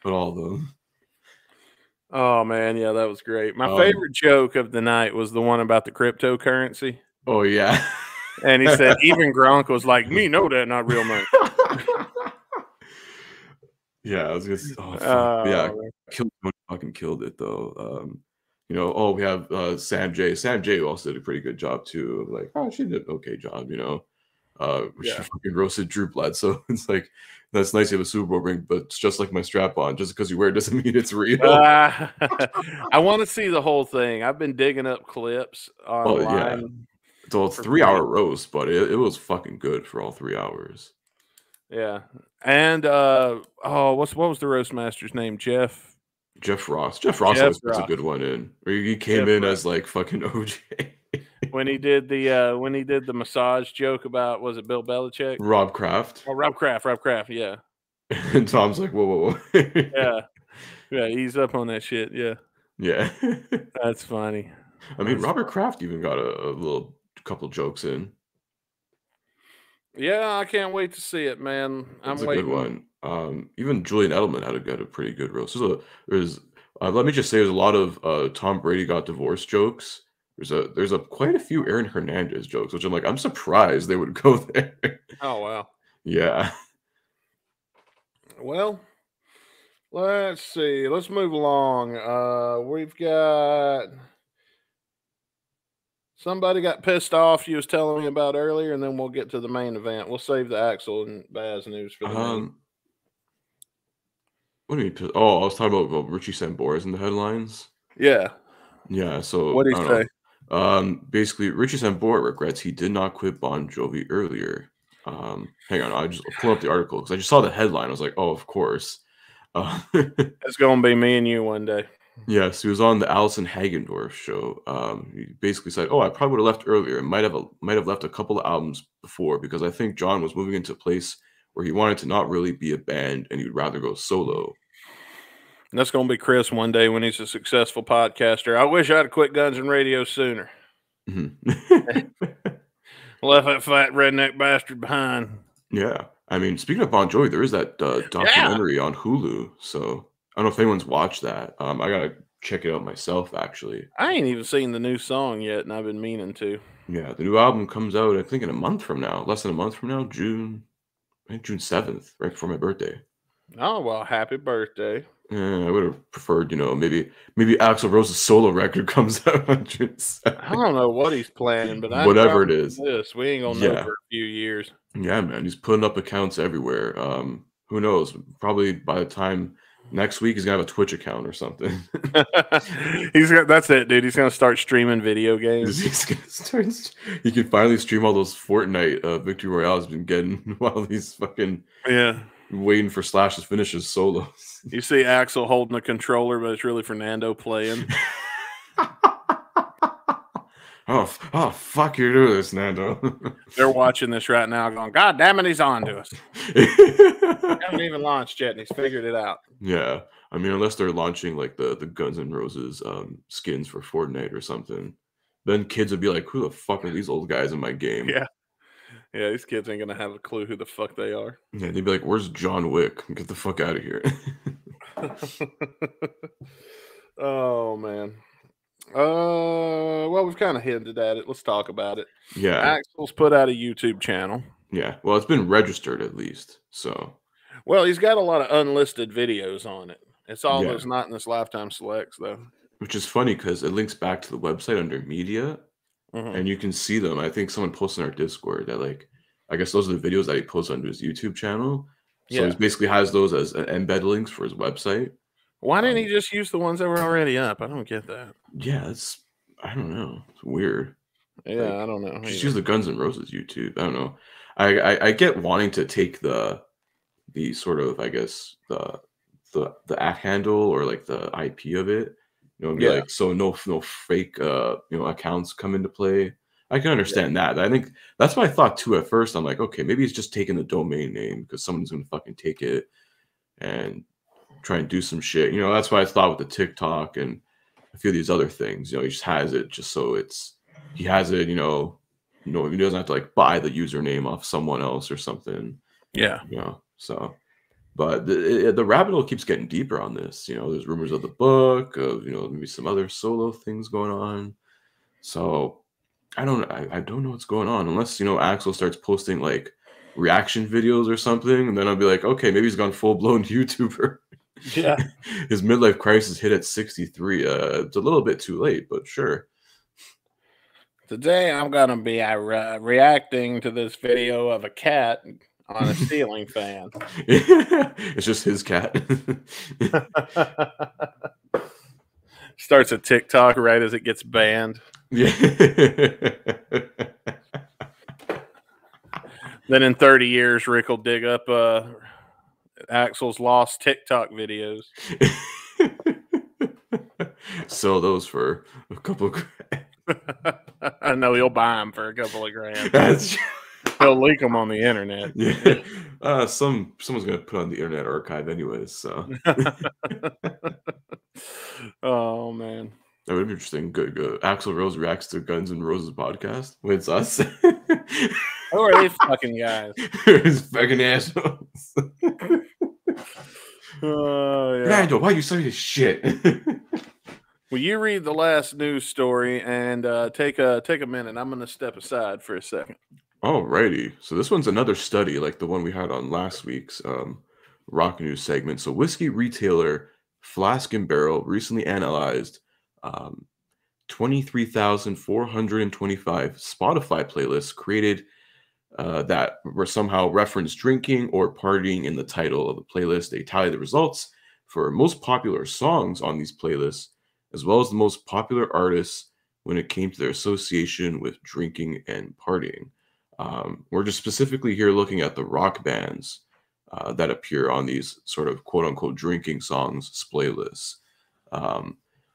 at all of them. Oh man, yeah, that was great. My favorite joke of the night was the one about the cryptocurrency. Oh yeah. And he said even Gronk was like, me know that not real money. Yeah, I was just yeah, fucking killed it though. You know, we have Sam J. Sam J also did a pretty good job too. Like, oh, she did an okay job, you know. She fucking roasted Drew Bledsoe. It's like, that's nice you have a Super Bowl ring, but it's just like my strap on. Just because you wear it doesn't mean it's real. I want to see the whole thing. I've been digging up clips online. Oh, yeah. So it's a 3-hour roast, but it was fucking good for all 3 hours. Yeah. And what was the roast master's name? Jeff Ross. Jeff Ross always puts a good one in. Or he came in as like fucking OJ. When he did the massage joke about, was it Bill Belichick? Rob Kraft. Oh, Rob Kraft, yeah. And Tom's like, whoa. Yeah, he's up on that shit, yeah. Yeah. That's funny. I mean, Robert Kraft even got a little couple jokes in. Yeah, I can't wait to see it, man. It's a good one. Even Julian Edelman had a pretty good roast. Let me just say, there's a lot of Tom Brady got divorced jokes. There's quite a few Aaron Hernandez jokes, which I'm surprised they would go there. Oh wow. Yeah. Well, let's see. Let's move along. We've got somebody got pissed off you was telling me about earlier, and then we'll get to the main event. We'll save the Axel and Baz news for the main. What do you mean? Oh, I was talking about Richie Sambora in the headlines. Yeah. Yeah. So What did I he don't say? know. Basically, Richie Sambora regrets he did not quit Bon Jovi earlier. Hang on, I just pull up the article because I just saw the headline. I was like, oh, of course. It's gonna be me and you one day. Yes, he was on the Alison Hagendorf show. He basically said, "Oh, I probably would have left earlier. Might have left a couple of albums before because I think John was moving into a place where he wanted to not really be a band and he'd rather go solo." And that's gonna be Chris one day when he's a successful podcaster. I wish I'd quit Guns and Radio sooner. Left that fat redneck bastard behind. Yeah, I mean, speaking of Bon Jovi, there is that documentary on Hulu. So I don't know if anyone's watched that. I gotta check it out myself. Actually, I ain't even seen the new song yet, and I've been meaning to. yeah, the new album comes out, I think, in a month from now. Less than a month from now, I think June 7th, right before my birthday. Oh well, happy birthday! I would have preferred, maybe Axl Rose's solo record comes out on June 7th. I don't know what he's planning, but whatever it is, we ain't gonna know for a few years. Yeah, man, he's putting up accounts everywhere. Who knows? Probably by the time next week, he's gonna have a Twitch account or something. That's it, dude. He's gonna start streaming video games. He's gonna start. He can finally stream all those Fortnite victory royales he's been getting while he's fucking waiting for Slash to finish his solos. You see Axl holding a controller, but it's really Fernando playing. Oh, fuck, you're doing this, Nando. They're watching this right now going, God damn it, he's on to us. He hasn't even launched yet, and he's figured it out. Yeah. I mean, unless they're launching, like, the Guns N' Roses skins for Fortnite or something, then kids would be like, who the fuck are these old guys in my game? Yeah. Yeah, these kids ain't going to have a clue who the fuck they are. Yeah, they'd be like, where's John Wick? Get the fuck out of here. Oh, man. Well, we've kind of hinted at it. Let's talk about it. Yeah. Axl's put out a YouTube channel. Yeah. Well, it's been registered at least. So. Well, he's got a lot of unlisted videos on it. It's all those Not in This Lifetime selects, though. Which is funny because it links back to the website under media, and you can see them. I think someone posted in our Discord that, like, I guess those are the videos that he posts onto his YouTube channel. So he basically has those as embed links for his website. Why didn't he just use the ones that were already up? I don't get that. Yeah, I don't know. It's weird. Yeah, like, I don't know. Just use the Guns N' Roses YouTube. I don't know. I get wanting to take the sort of, I guess, the at handle or like the IP of it, and be like, so no fake accounts come into play. I can understand that. I think that's what I thought too at first. I'm like, okay, maybe he's just taking the domain name because someone's gonna fucking take it and try and do some shit. That's why I thought with the TikTok and a few of these other things. He just has it just so he has it. He doesn't have to like buy the username off someone else or something. Yeah. So, but the rabbit hole keeps getting deeper on this. There's rumors of the book, of maybe some other solo things going on. So I don't know what's going on unless Axl starts posting like reaction videos or something, and then I'll be like, okay, maybe he's gone full blown YouTuber. Yeah. His midlife crisis hit at 63. It's a little bit too late, but sure. Today I'm gonna be reacting to this video of a cat on a ceiling fan. It's just his cat. Starts a TikTok right as it gets banned. Yeah. Then in 30 years, Rick will dig up Axl's lost TikTok videos. Sell those for a couple of grand. I know he'll buy them for a couple of grand. He'll leak them on the internet. Yeah. Someone's gonna put on the Internet Archive anyways. So. Oh man, that would be interesting. Good. Axl Rose reacts to Guns N' Roses podcast. Wait, it's us. Who are these fucking guys? These fucking assholes. Oh yeah. Nando, why are you saying this shit? Will you read the last news story and take a minute? I'm going to step aside for a second. Alrighty. So this one's another study like the one we had on last week's Rock News segment. So whiskey retailer Flask & Barrel recently analyzed 23,425 Spotify playlists created that were somehow referenced drinking or partying in the title of the playlist. They tallied the results for most popular songs on these playlists, as well as the most popular artists when it came to their association with drinking and partying. We're just specifically here looking at the rock bands that appear on these sort of quote-unquote drinking songs playlists.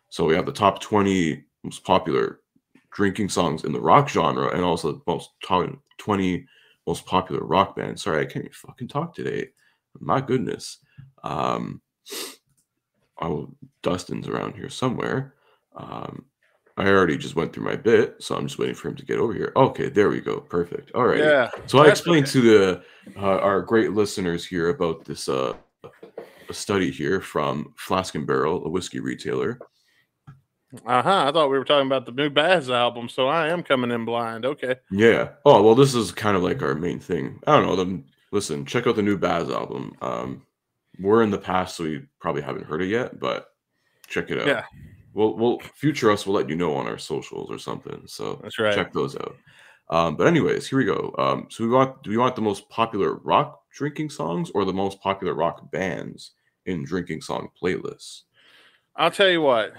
So we have the top 20 most popular drinking songs in the rock genre, and also the most top 20 most popular rock bands. Sorry, I can't even fucking talk today. My goodness. Dustin's around here somewhere. I already just went through my bit, so I'm just waiting for him to get over here. Okay, there we go. Perfect. All right. Yeah. So I explained to the our great listeners here about this a study here from Flask and Barrel, a whiskey retailer. I thought we were talking about the new Baz album, so I am coming in blind. Okay. Yeah. Oh, well, this is kind of like our main thing. I don't know. Listen, check out the new Baz album. We're in the past, so we probably haven't heard it yet, but check it out. Yeah. We'll future us will let you know on our socials or something. So that's right. Check those out. But anyways, here we go. So do we want the most popular rock drinking songs or the most popular rock bands in drinking song playlists? I'll tell you what.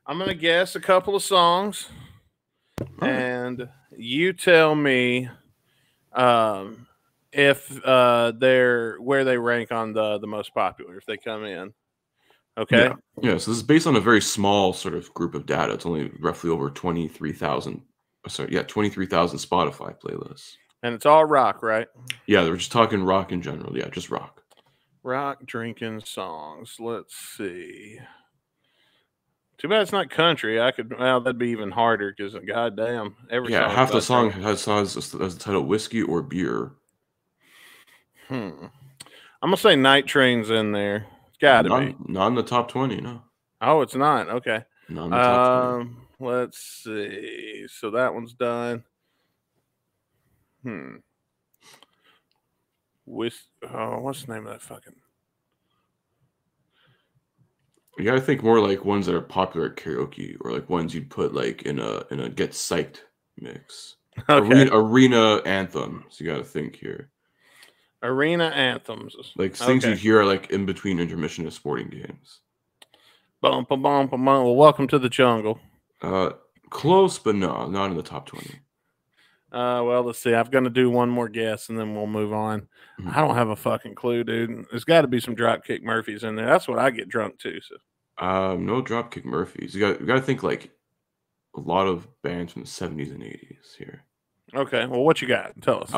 I'm going to guess a couple of songs, and you tell me if they're where they rank on the most popular if they come in. Okay. Yeah. So this is based on a very small sort of group of data. It's only roughly over 23,000. Sorry, 23,000 Spotify playlists. And it's all rock, right? Yeah, they're just talking rock in general. Yeah, just rock. Rock drinking songs. Let's see. Too bad it's not country. Well, that'd be even harder because goddamn, half the song has the title whiskey or beer. I'm gonna say Night Train's in there. It's gotta be. Not in the top 20, no. Oh, it's not. Okay. Not in the top 20. Let's see. So that one's done. What's the name of that fucking? You gotta think more like ones that are popular at karaoke, or like ones you'd put like in a get psyched mix. Okay. Arena anthems. You gotta think here. Arena anthems. Like things you hear like in between intermission of sporting games. Bum, bum, bum, bum, bum. Well, welcome to the jungle. Close, but no, not in the top 20. Well, let's see. I'm gonna do one more guess and then we'll move on. I don't have a fucking clue, dude. There's got to be some Dropkick Murphys in there. That's what I get drunk to. So, no Dropkick Murphys. You got to think like a lot of bands from the 70s and 80s here. Okay. Well, what you got? Tell us.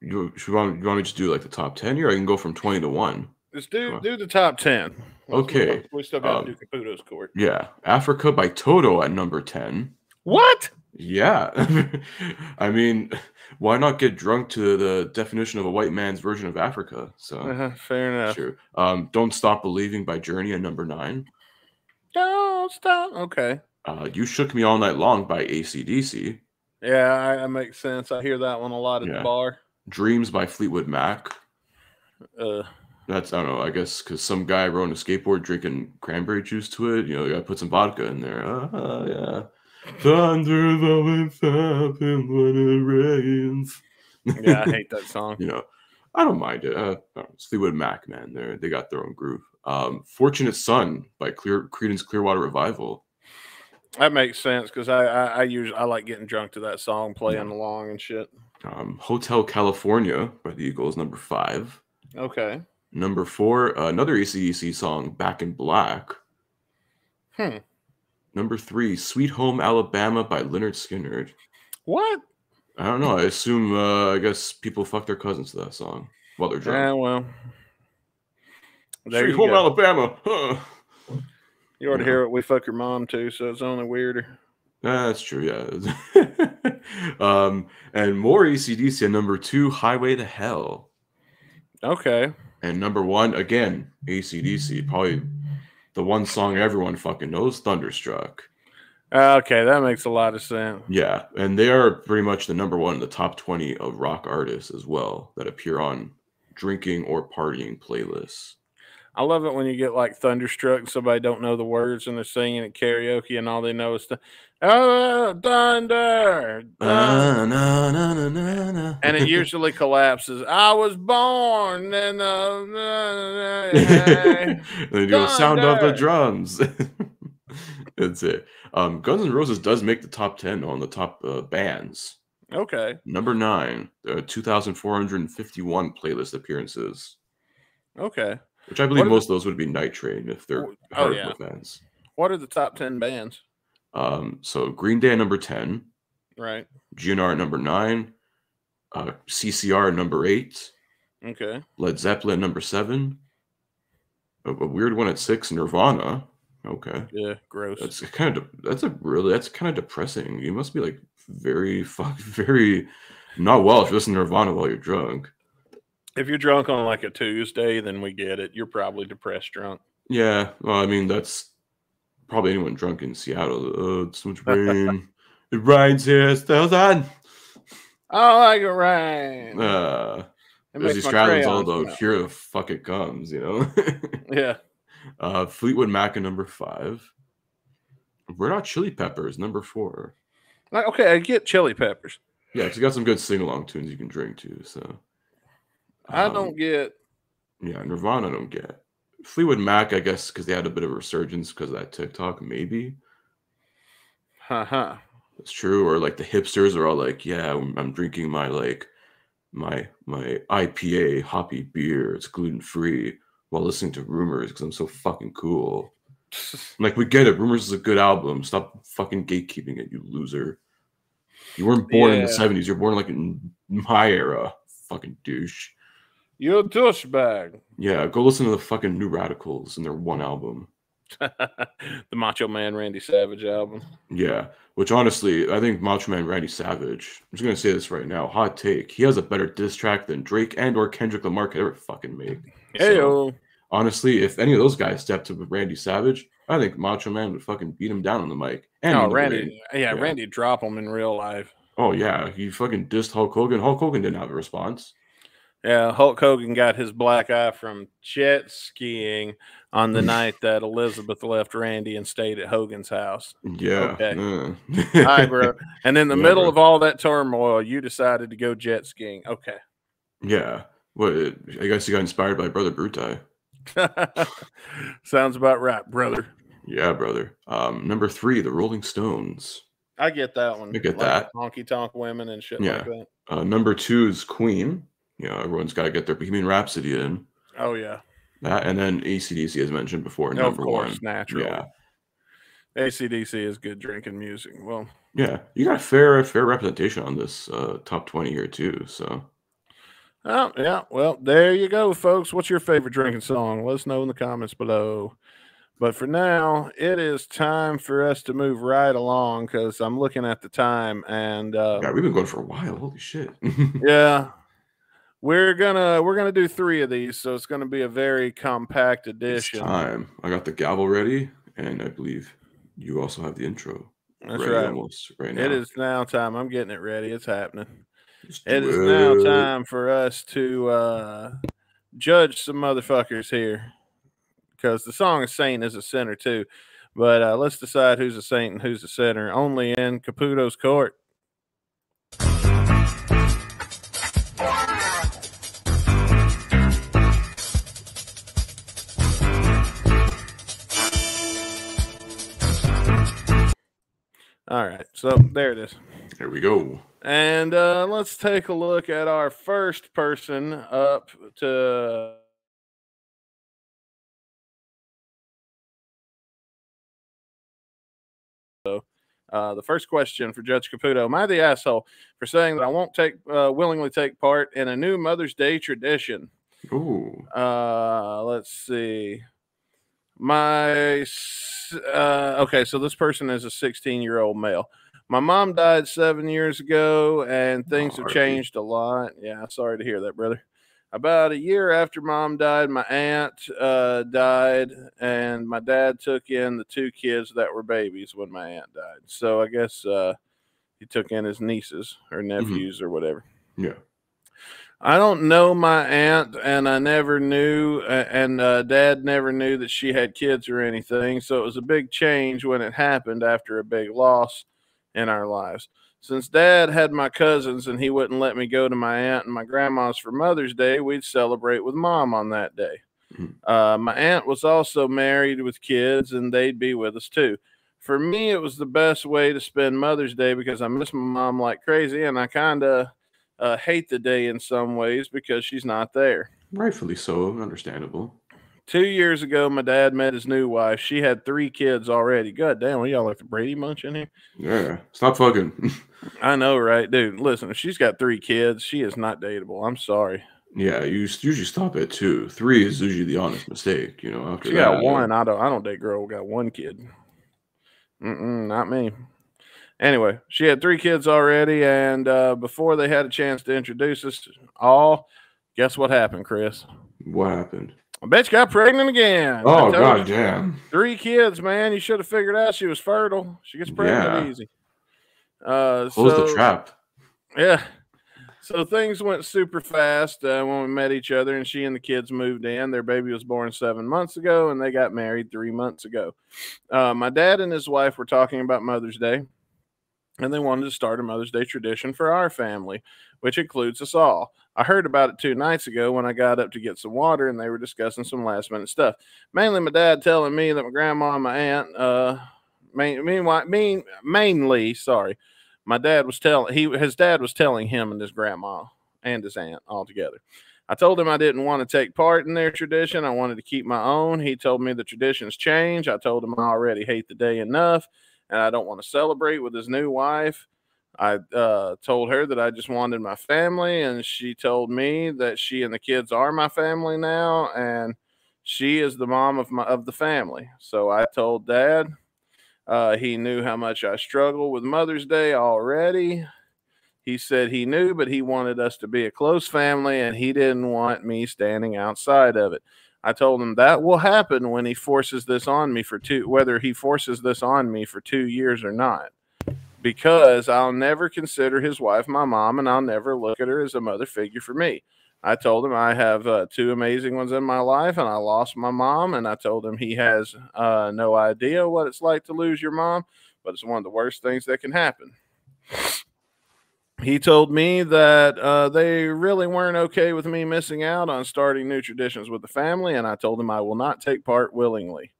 You want me to do like the top 10 here? I can go from 20 to 1. Let's do the top 10. Okay. We still got to do Caputo's court. Yeah. Africa by Toto at number 10. What? Yeah. I mean, why not get drunk to the definition of a white man's version of Africa? So fair enough. Sure. Don't Stop Believing by Journey at number 9. Don't stop. Okay. You Shook Me All Night Long by AC/DC. Yeah, that makes sense. I hear that one a lot at the bar. Dreams by Fleetwood Mac. That's, I don't know, I guess because some guy rode a skateboard drinking cranberry juice to it. You know, you got to put some vodka in there. Yeah. Thunder's always happen when it rains. Yeah, I hate that song. You know, I don't mind it. It's Fleetwood Mac, man. They got their own groove. Fortunate Son by Creedence Clearwater Revival. That makes sense because I like getting drunk to that song, playing along and shit. Hotel California by the Eagles, number 5. Okay. Number 4, another AC/DC song, Back in Black. Number 3, Sweet Home Alabama by Lynyrd Skynyrd. What? I don't know. I assume, I guess people fuck their cousins to that song while they're drunk. Yeah, well. Sweet Home Alabama. Huh. You ought to hear it. We fuck your mom too, so it's only weirder. That's true, yeah. And more AC/DC at number 2, Highway to Hell. Okay. And number 1, again, AC/DC. Probably the one song everyone fucking knows, Thunderstruck. Okay, that makes a lot of sense. Yeah, and they are pretty much the number 1 in the top 20 of rock artists as well that appear on drinking or partying playlists. I love it when you get like Thunderstruck and somebody don't know the words and they're singing at karaoke and all they know is Oh, thunder. Na. And it usually collapses. I was born in Then you do the sound of the drums. That's it. Guns N' Roses does make the top 10 on the top bands. Okay. Number 9, 2,451 playlist appearances. Okay. Which I believe most of those would be Night Train if they're hardcore fans. What are the top 10 bands? So Green Day number 10. Right. GNR number 9. CCR number 8. Okay. Led Zeppelin number 7. A weird one at 6, Nirvana. Okay. Yeah, gross. That's kind of depressing. You must be like very not well if you listen to Nirvana while you're drunk. If you're drunk on like a Tuesday, then we get it. You're probably depressed drunk. Yeah, well, I mean that's probably anyone drunk in Seattle. Oh, it's so much rain. It rains here, still on. I like it rain. There's these Stradlins all about here the fuck it comes, you know? Yeah. Fleetwood Mac at number 5. Red Hot Chili Peppers, number 4. Okay, I get Chili Peppers. Yeah, because you got some good sing-along tunes you can drink too, so. I don't get. Yeah, Nirvana I don't get. Fleetwood Mac, I guess, because they had a bit of a resurgence because of that TikTok, maybe. That's true. Or like the hipsters are all like, yeah, I'm drinking my IPA hoppy beer. It's gluten-free while listening to Rumors because I'm so fucking cool. I'm like, we get it. Rumors is a good album. Stop fucking gatekeeping it, you loser. You weren't born in the 70s. You're born like in my era. Fucking douche. You're a douchebag. Yeah, go listen to the fucking New Radicals and their one album. The Macho Man Randy Savage album. Yeah, which honestly, I think Macho Man Randy Savage, I'm just going to say this right now, hot take, he has a better diss track than Drake and or Kendrick Lamar could ever fucking make. Heyo. So, honestly, if any of those guys stepped up with Randy Savage, I think Macho Man would fucking beat him down on the mic. And Randy, Randy drop him in real life. Oh, yeah, he fucking dissed Hulk Hogan. Hulk Hogan didn't have a response. Yeah, Hulk Hogan got his black eye from jet skiing on the night that Elizabeth left Randy and stayed at Hogan's house. Yeah. Okay. All right, bro. And in the middle of all that turmoil, you decided to go jet skiing. Okay. Yeah. What? I guess you got inspired by Brother Brutai. Sounds about right, brother. Yeah, brother. Number 3, the Rolling Stones. I get that one. I get that. Honky tonk women and shit like that. Number 2 is Queen. You know, everyone's got to get their Bohemian Rhapsody in. Oh, yeah. That, and then AC/DC, as mentioned before, number 1. Natural. Yeah. AC/DC is good drinking music. Well, yeah, you got fair representation on this top 20 here, too, so. Oh, yeah. Well, there you go, folks. What's your favorite drinking song? Let us know in the comments below. But for now, it is time for us to move right along because I'm looking at the time and yeah, we've been going for a while. Holy shit. Yeah. We're gonna do 3 of these, so it's gonna be a very compact edition. It's time. I got the gavel ready, and I believe you also have the intro. That's ready right. Almost right now. It is now time. I'm getting it ready. It's happening. It is now time for us to judge some motherfuckers here, because the song is "Saint is a Sinner" too. But let's decide who's a saint and who's a sinner. Only in Caputo's court. All right, so there it is. There we go. And let's take a look at our first person up to the first question for Judge Caputo. Am I the asshole for saying that I won't willingly take part in a new Mother's Day tradition? Ooh. Let's see. Okay, so this person is a 16-year-old male. My mom died 7 years ago, and things have changed a lot. Yeah, sorry to hear that, brother. About a year after mom died, my aunt died, and my dad took in the 2 kids that were babies when my aunt died. So I guess he took in his nieces or nephews or whatever. Yeah. I don't know my aunt, and I never knew, and Dad never knew that she had kids or anything. So it was a big change when it happened after a big loss in our lives. Since Dad had my cousins and he wouldn't let me go to my aunt and my grandma's for Mother's Day, we'd celebrate with Mom on that day. My aunt was also married with kids, and they'd be with us too. For me, it was the best way to spend Mother's Day because I miss my mom like crazy, and I kind of hate the day in some ways because she's not there. Rightfully so, understandable. 2 years ago, my dad met his new wife. She had 3 kids already. God damn, y'all like the Brady Bunch in here? Yeah, stop fucking. I know, right? Dude, listen, if she's got 3 kids, she is not dateable. I'm sorry. Yeah, you usually stop at 2. 3 is usually the honest mistake, you know. After she got 1. I don't date girl who got 1 kid. Not me. Anyway, she had 3 kids already, and before they had a chance to introduce us all, guess what happened, Chris? What happened? I bet you got pregnant again. Oh, god damn. 3 kids, man. You should have figured out she was fertile. She gets pregnant easy. Close the trap. Yeah. So things went super fast when we met each other, and she and the kids moved in. Their baby was born 7 months ago, and they got married 3 months ago. My dad and his wife were talking about Mother's Day, and they wanted to start a Mother's Day tradition for our family, which includes us all. I heard about it 2 nights ago when I got up to get some water, and they were discussing some last minute stuff. Mainly my dad telling me that my grandma and my aunt, mainly, my dad was his dad was telling him and his grandma and his aunt all together. I told him I didn't want to take part in their tradition. I wanted to keep my own. He told me the traditions change. I told him I already hate the day enough, and I don't want to celebrate with his new wife. I told her that I just wanted my family, and she told me that she and the kids are my family now, and she is the mom of the family. So I told Dad. He knew how much I struggle with Mother's Day already. He said he knew, but he wanted us to be a close family, and he didn't want me standing outside of it. I told him that will happen when he forces this on me whether he forces this on me for 2 years or not, because I'll never consider his wife my mom, and I'll never look at her as a mother figure for me. I told him I have 2 amazing ones in my life, and I lost my mom, and I told him he has no idea what it's like to lose your mom, but it's one of the worst things that can happen. He told me that they really weren't okay with me missing out on starting new traditions with the family, and I told him I will not take part willingly,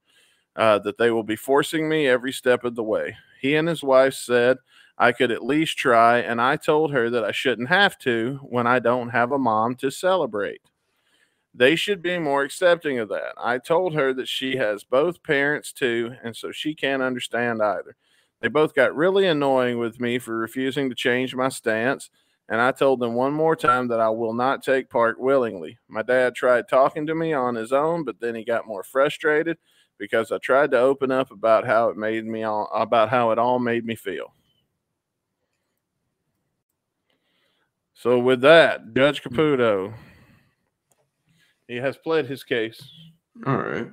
that they will be forcing me every step of the way. He and his wife said I could at least try, and I told her that I shouldn't have to when I don't have a mom to celebrate. They should be more accepting of that. I told her that she has both parents too, and so she can't understand either. They both got really annoying with me for refusing to change my stance, and I told them one more time that I will not take part willingly. My dad tried talking to me on his own, but then he got more frustrated because I tried to open up about how it all made me feel. So with that, Judge Caputo, he has pled his case. All right.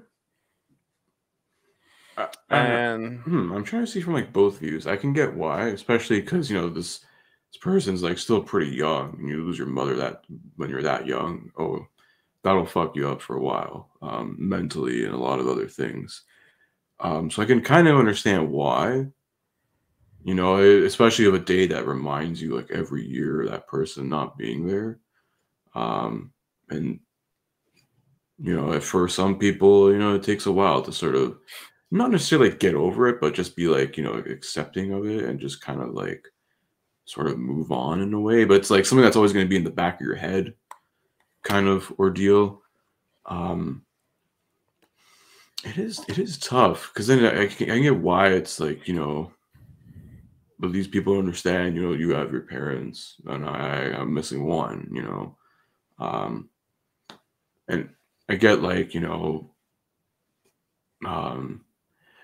I'm trying to see from like both views. I can get why, especially because this person's like still pretty young, and you lose your mother when you're that young. Oh, that'll fuck you up for a while, mentally and a lot of other things. So I can kind of understand why. Especially of a day that reminds you like every year of that person not being there. And if for some people, it takes a while to sort of not necessarily get over it, but just be like, accepting of it and just kind of like sort of move on in a way. But it's like something that's always going to be in the back of your head kind of ordeal. It is tough because then I can get why it's like, but these people understand, you have your parents and I'm missing one, and I get like,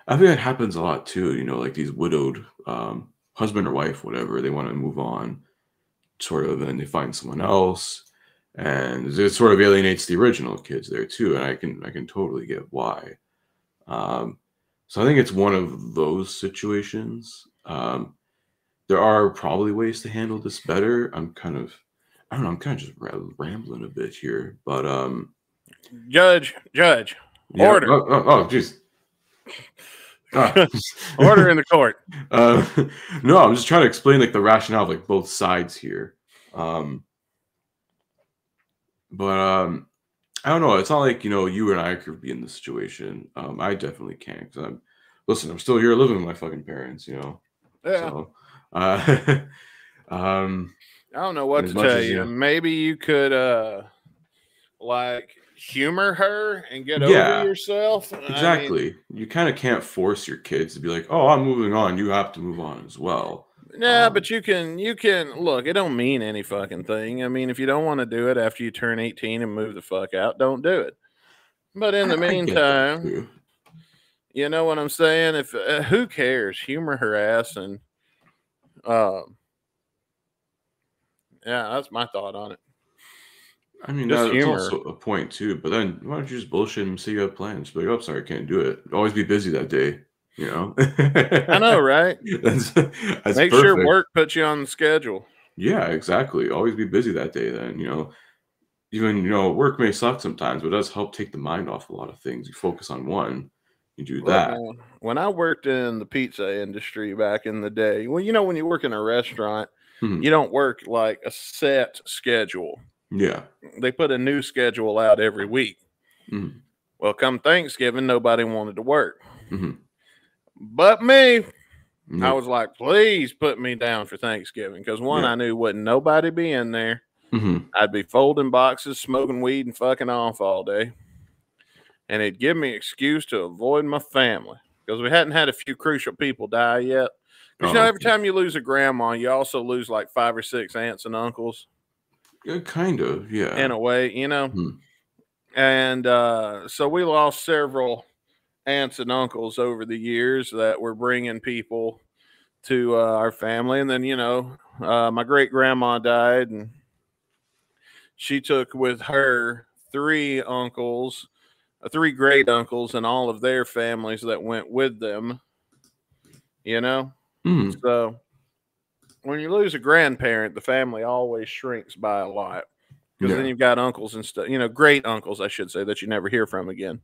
I think that happens a lot too, like these widowed husband or wife, whatever, they want to move on sort of, and they find someone else, and it sort of alienates the original kids there too. And I can totally get why. So I think it's one of those situations. There are probably ways to handle this better. I don't know. I'm kind of just rambling a bit here, but Judge, yeah. order. Oh, jeez. Order in the court. No, I'm just trying to explain like the rationale of like both sides here. But I don't know. It's not like, you and I could be in this situation. I definitely can't. Cause I'm still here living with my fucking parents, Yeah. So, I don't know what to tell you. Maybe you could, like, humor her and get over yourself. Exactly. I mean, you kind of can't force your kids to be like, "Oh, I'm moving on. You have to move on as well." Yeah, but you can look. It don't mean any fucking thing. I mean, if you don't want to do it after you turn 18 and move the fuck out, don't do it. But in the meantime, you know what I'm saying? If who cares? Humor her ass, and yeah, that's my thought on it. I mean, that's also a point too. But then why don't you just bullshit and say you have plans? Be like, "Oh, sorry, I can't do it." Always be busy that day. I know, right? That's Make perfect. sure work puts you on the schedule. Yeah, exactly. Always be busy that day. Then even work may suck sometimes, but it does help take the mind off a lot of things. You focus on one, you do that. Man, when I worked in the pizza industry back in the day, well, when you work in a restaurant, you don't work like a set schedule. Yeah, they put a new schedule out every week. Well, come Thanksgiving, nobody wanted to work. But me, I was like, please put me down for Thanksgiving. Because one, I knew wouldn't nobody be in there. I'd be folding boxes, smoking weed, and fucking off all day. And it'd give me an excuse to avoid my family. Because we hadn't had a few crucial people die yet. Because, every time you lose a grandma, you also lose like 5 or 6 aunts and uncles. Kind of, yeah. In a way, And so we lost several aunts and uncles over the years that were bringing people to our family. And then, my great grandma died, and she took with her 3 uncles, 3 great uncles, and all of their families that went with them, So when you lose a grandparent, the family always shrinks by a lot. Because then you've got uncles and stuff, great uncles, I should say, that you never hear from again.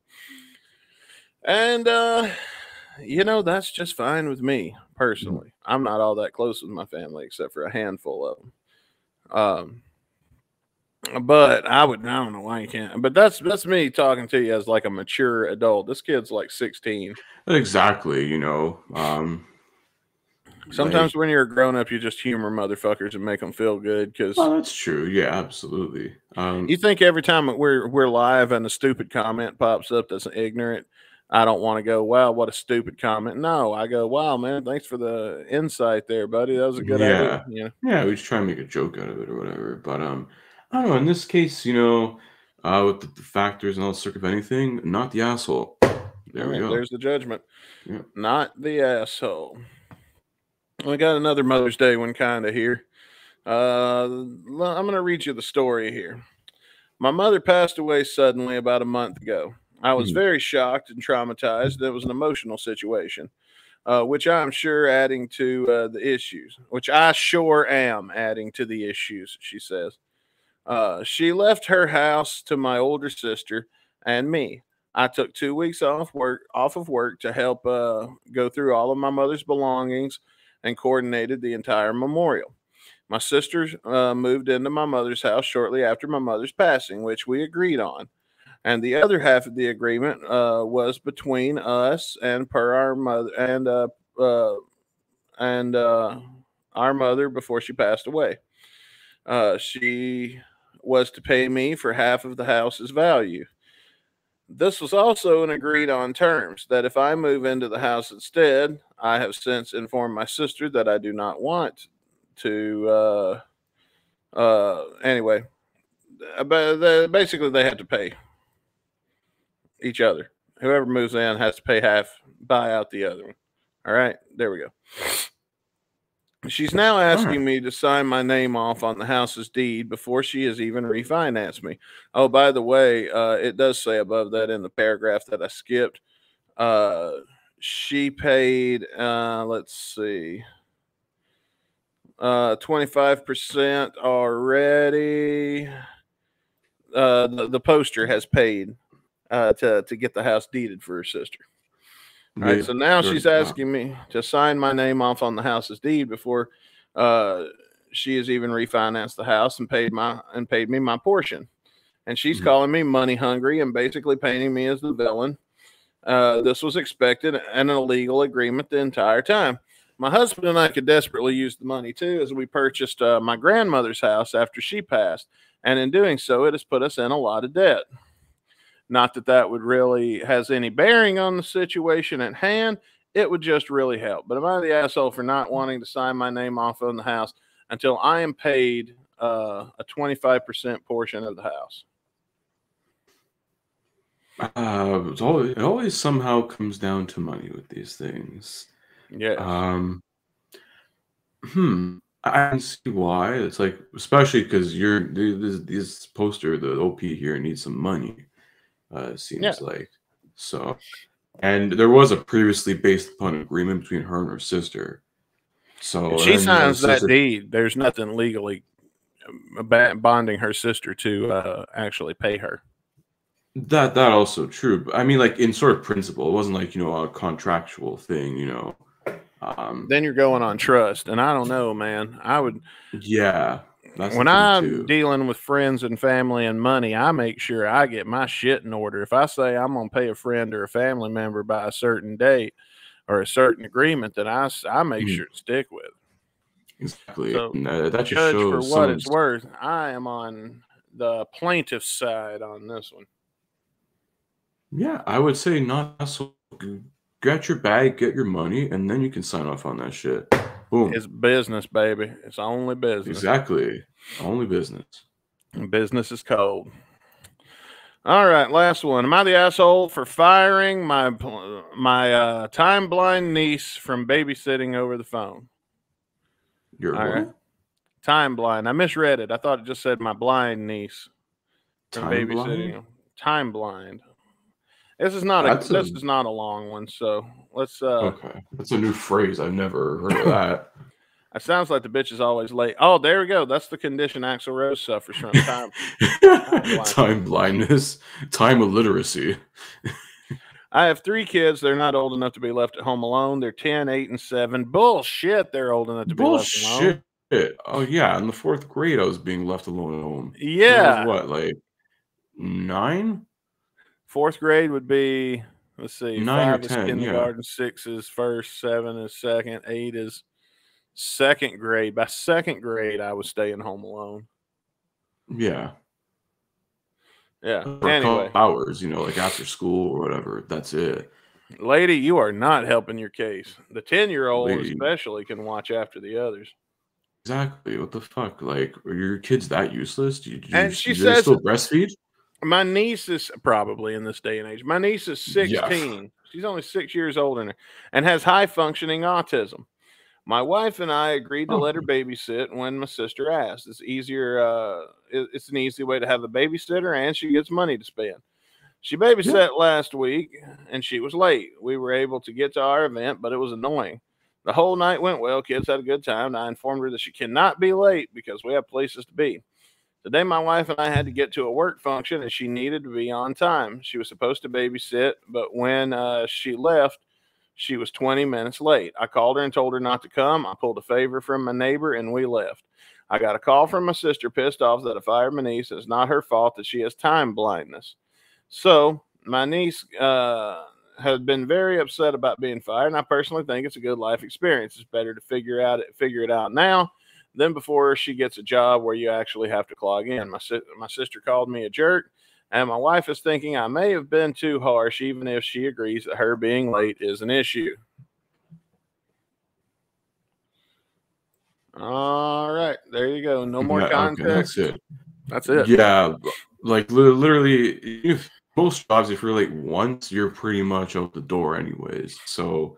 And, that's just fine with me, personally. I'm not all that close with my family, except for a handful of them. But I don't know why you can't. But that's me talking to you as like a mature adult. This kid's like 16. Exactly, Sometimes when you're a grown up, you just humor motherfuckers and make them feel good. Oh, that's true. Yeah, absolutely. You think every time we're live and a stupid comment pops up that's ignorant, I don't want to go, wow, what a stupid comment. No, I go, wow, man, thanks for the insight there, buddy. That was a good idea. Yeah, we just try and make a joke out of it or whatever. But I don't know. In this case, with the factors and all the circumventing thing, not the asshole. There we go. There's the judgment. Yeah. Not the asshole. We got another Mother's Day one kind of here. I'm going to read you the story here. My mother passed away suddenly about a month ago. I was very shocked and traumatized. It was an emotional situation, which I'm sure adding to the issues, which I sure am adding to the issues, she says. She left her house to my older sister and me. I took 2 weeks off of work to help go through all of my mother's belongings and coordinated the entire memorial. My sister moved into my mother's house shortly after my mother's passing, which we agreed on. And the other half of the agreement was between us and per our mother and our mother before she passed away. She was to pay me for half of the house's value. This was also an agreed on terms that if I move into the house instead, I have since informed my sister that I do not want to. Anyway, basically they have to pay each other. Whoever moves in has to pay half, buy out the other one. All right, there we go. She's now asking me to sign my name off on the house's deed before she has even refinanced me. Oh, by the way, it does say above that in the paragraph that I skipped. She paid, let's see. 25% already. The poster has paid to get the house deeded for her sister. All right, so now she's asking me to sign my name off on the house's deed before she has even refinanced the house and paid me my portion. And she's calling me money hungry and basically painting me as the villain. This was expected and an illegal agreement the entire time. My husband and I could desperately use the money too, as we purchased my grandmother's house after she passed. And in doing so, it has put us in a lot of debt. Not that that would really has any bearing on the situation at hand. It would just really help. But am I the asshole for not wanting to sign my name off on the house until I am paid a 25% portion of the house? It always somehow comes down to money with these things. Yeah. I can see why. It's like, especially because this poster, the OP here needs some money. Seems like so. And there was a previously based upon agreement between her and her sister. So if she signs that deed, there's nothing legally bonding her sister to actually pay her. That also true. But I mean, like in sort of principle, it wasn't like, a contractual thing, Then you're going on trust, and I don't know, man. I would. Yeah. That's when I'm dealing with friends and family and money, I make sure I get my shit in order. If I say I'm going to pay a friend or a family member by a certain date or a certain agreement, then I make sure to stick with. Exactly. So, that just judge shows for what it's worth. I am on the plaintiff's side on this one. Yeah, I would say not so. Get your bag, get your money, and then you can sign off on that shit. Boom. It's business, baby. It's only business. Exactly. Only business. Business is cold. All right, last one. Am I the asshole for firing my time blind niece from babysitting over the phone? You're what? Right. Time blind. I misread it. I thought it just said my blind niece from babysitting. Time blind. This is not a long one, so let's okay. That's a new phrase. I've never heard of that. It sounds like the bitch is always late. Oh, there we go. That's the condition Axl Rose suffers from. Time blindness, time illiteracy. I have 3 kids. They're not old enough to be left at home alone. They're 10, 8, and 7. Bullshit. They're old enough to be left alone. Oh yeah, in the 4th grade, I was being left alone at home. Yeah. What, like 9? 4th grade would be, let's see, 9 or 5 is 10, kindergarten, 6 is first, 7 is second, 8 is second grade. By 2nd grade, I was staying home alone. Yeah. Yeah. For anyway, hours, like after school or whatever. That's it. Lady, you are not helping your case. The 10-year-old especially can watch after the others. Exactly. What the fuck? Like, are your kids that useless? Do she says, still breastfeed? My niece is probably in this day and age. My niece is 16. Yeah. She's only 6 years older and has high functioning autism. My wife and I agreed to let her babysit when my sister asked. It's easier. It's an easy way to have a babysitter, and she gets money to spend. She babysat last week, and she was late. We were able to get to our event, but it was annoying. The whole night went well. Kids had a good time. I informed her that she cannot be late because we have places to be. Today, my wife and I had to get to a work function, and she needed to be on time. She was supposed to babysit, but when she left, she was 20 minutes late. I called her and told her not to come. I pulled a favor from my neighbor, and we left. I got a call from my sister pissed off that I fired my niece. It's not her fault that she has time blindness. So my niece has been very upset about being fired, and I personally think it's a good life experience. It's better to figure it out now than before she gets a job where you actually have to clock in. My sister called me a jerk, and my wife is thinking I may have been too harsh, even if she agrees that her being late is an issue. All right, there you go. No more context. Okay, that's it. Yeah, like literally, if most jobs, if you're late once, you're pretty much out the door anyways. So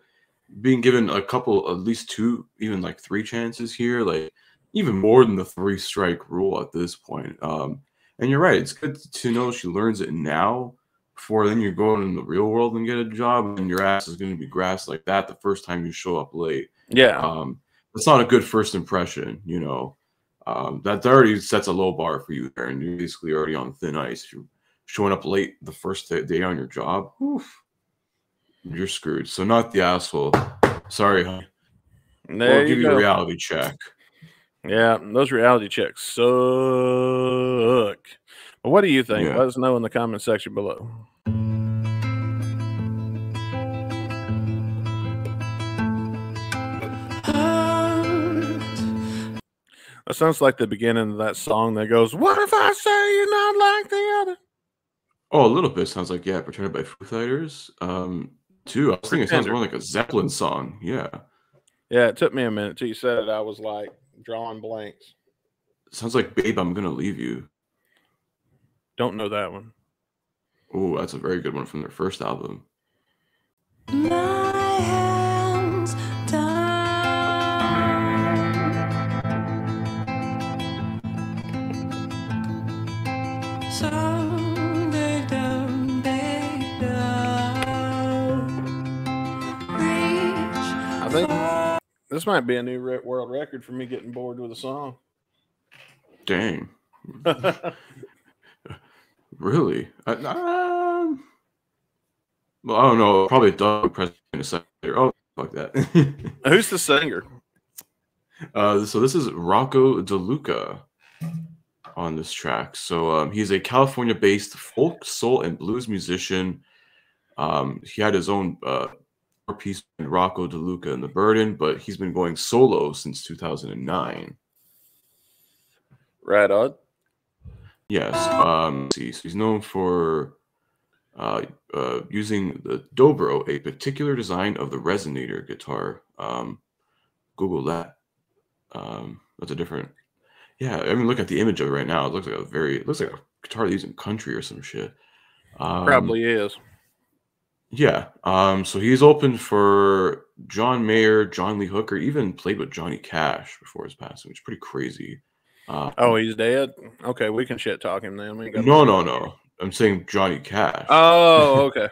being given a couple, at least 2, even like 3 chances here, like even more than the 3-strike rule at this point. And you're right. It's good to know she learns it now before then you're going in the real world and get a job and your ass is going to be grass like that the first time you show up late. Yeah. that's not a good first impression, you know. That already sets a low bar for you there, and you're basically already on thin ice. If you're showing up late the first day on your job, oof, you're screwed. So not the asshole. Sorry, honey. We'll give you a reality check. Yeah, those reality checks suck. But what do you think? Yeah. Let us know in the comment section below. That sounds like the beginning of that song that goes, "What if I say you're not like the other?" Oh, a little bit sounds like, yeah, Pretended by Foo Fighters. Too. I was thinking it sounds more like a Zeppelin song. Yeah. Yeah, it took me a minute till you said it. I was like drawing blanks. Sounds like Babe, I'm Gonna Leave You. Don't know that one. Oh, that's a very good one from their first album. My hands down, so they don't reach. I think this might be a new world record for me getting bored with a song. Dang. Really? Well, I don't know. Probably Doug President in a second. Oh, fuck that. Who's the singer? So this is Rocco DeLuca on this track. So he's a California-based folk, soul, and blues musician. He had his own piece, Rocco DeLuca and the Burden, but he's been going solo since 2009. Right on. Yes. So he's known for using the dobro, a particular design of the resonator guitar. Google that. That's a different. Yeah, I mean, look at the image of it right now. It looks like it looks like a guitar they use in country or some shit. Probably is. Yeah. So he's opened for John Mayer, John Lee Hooker, even played with Johnny Cash before his passing, which is pretty crazy. Oh, he's dead? Okay, we can shit talk him then. No. I'm saying Johnny Cash. Oh, okay.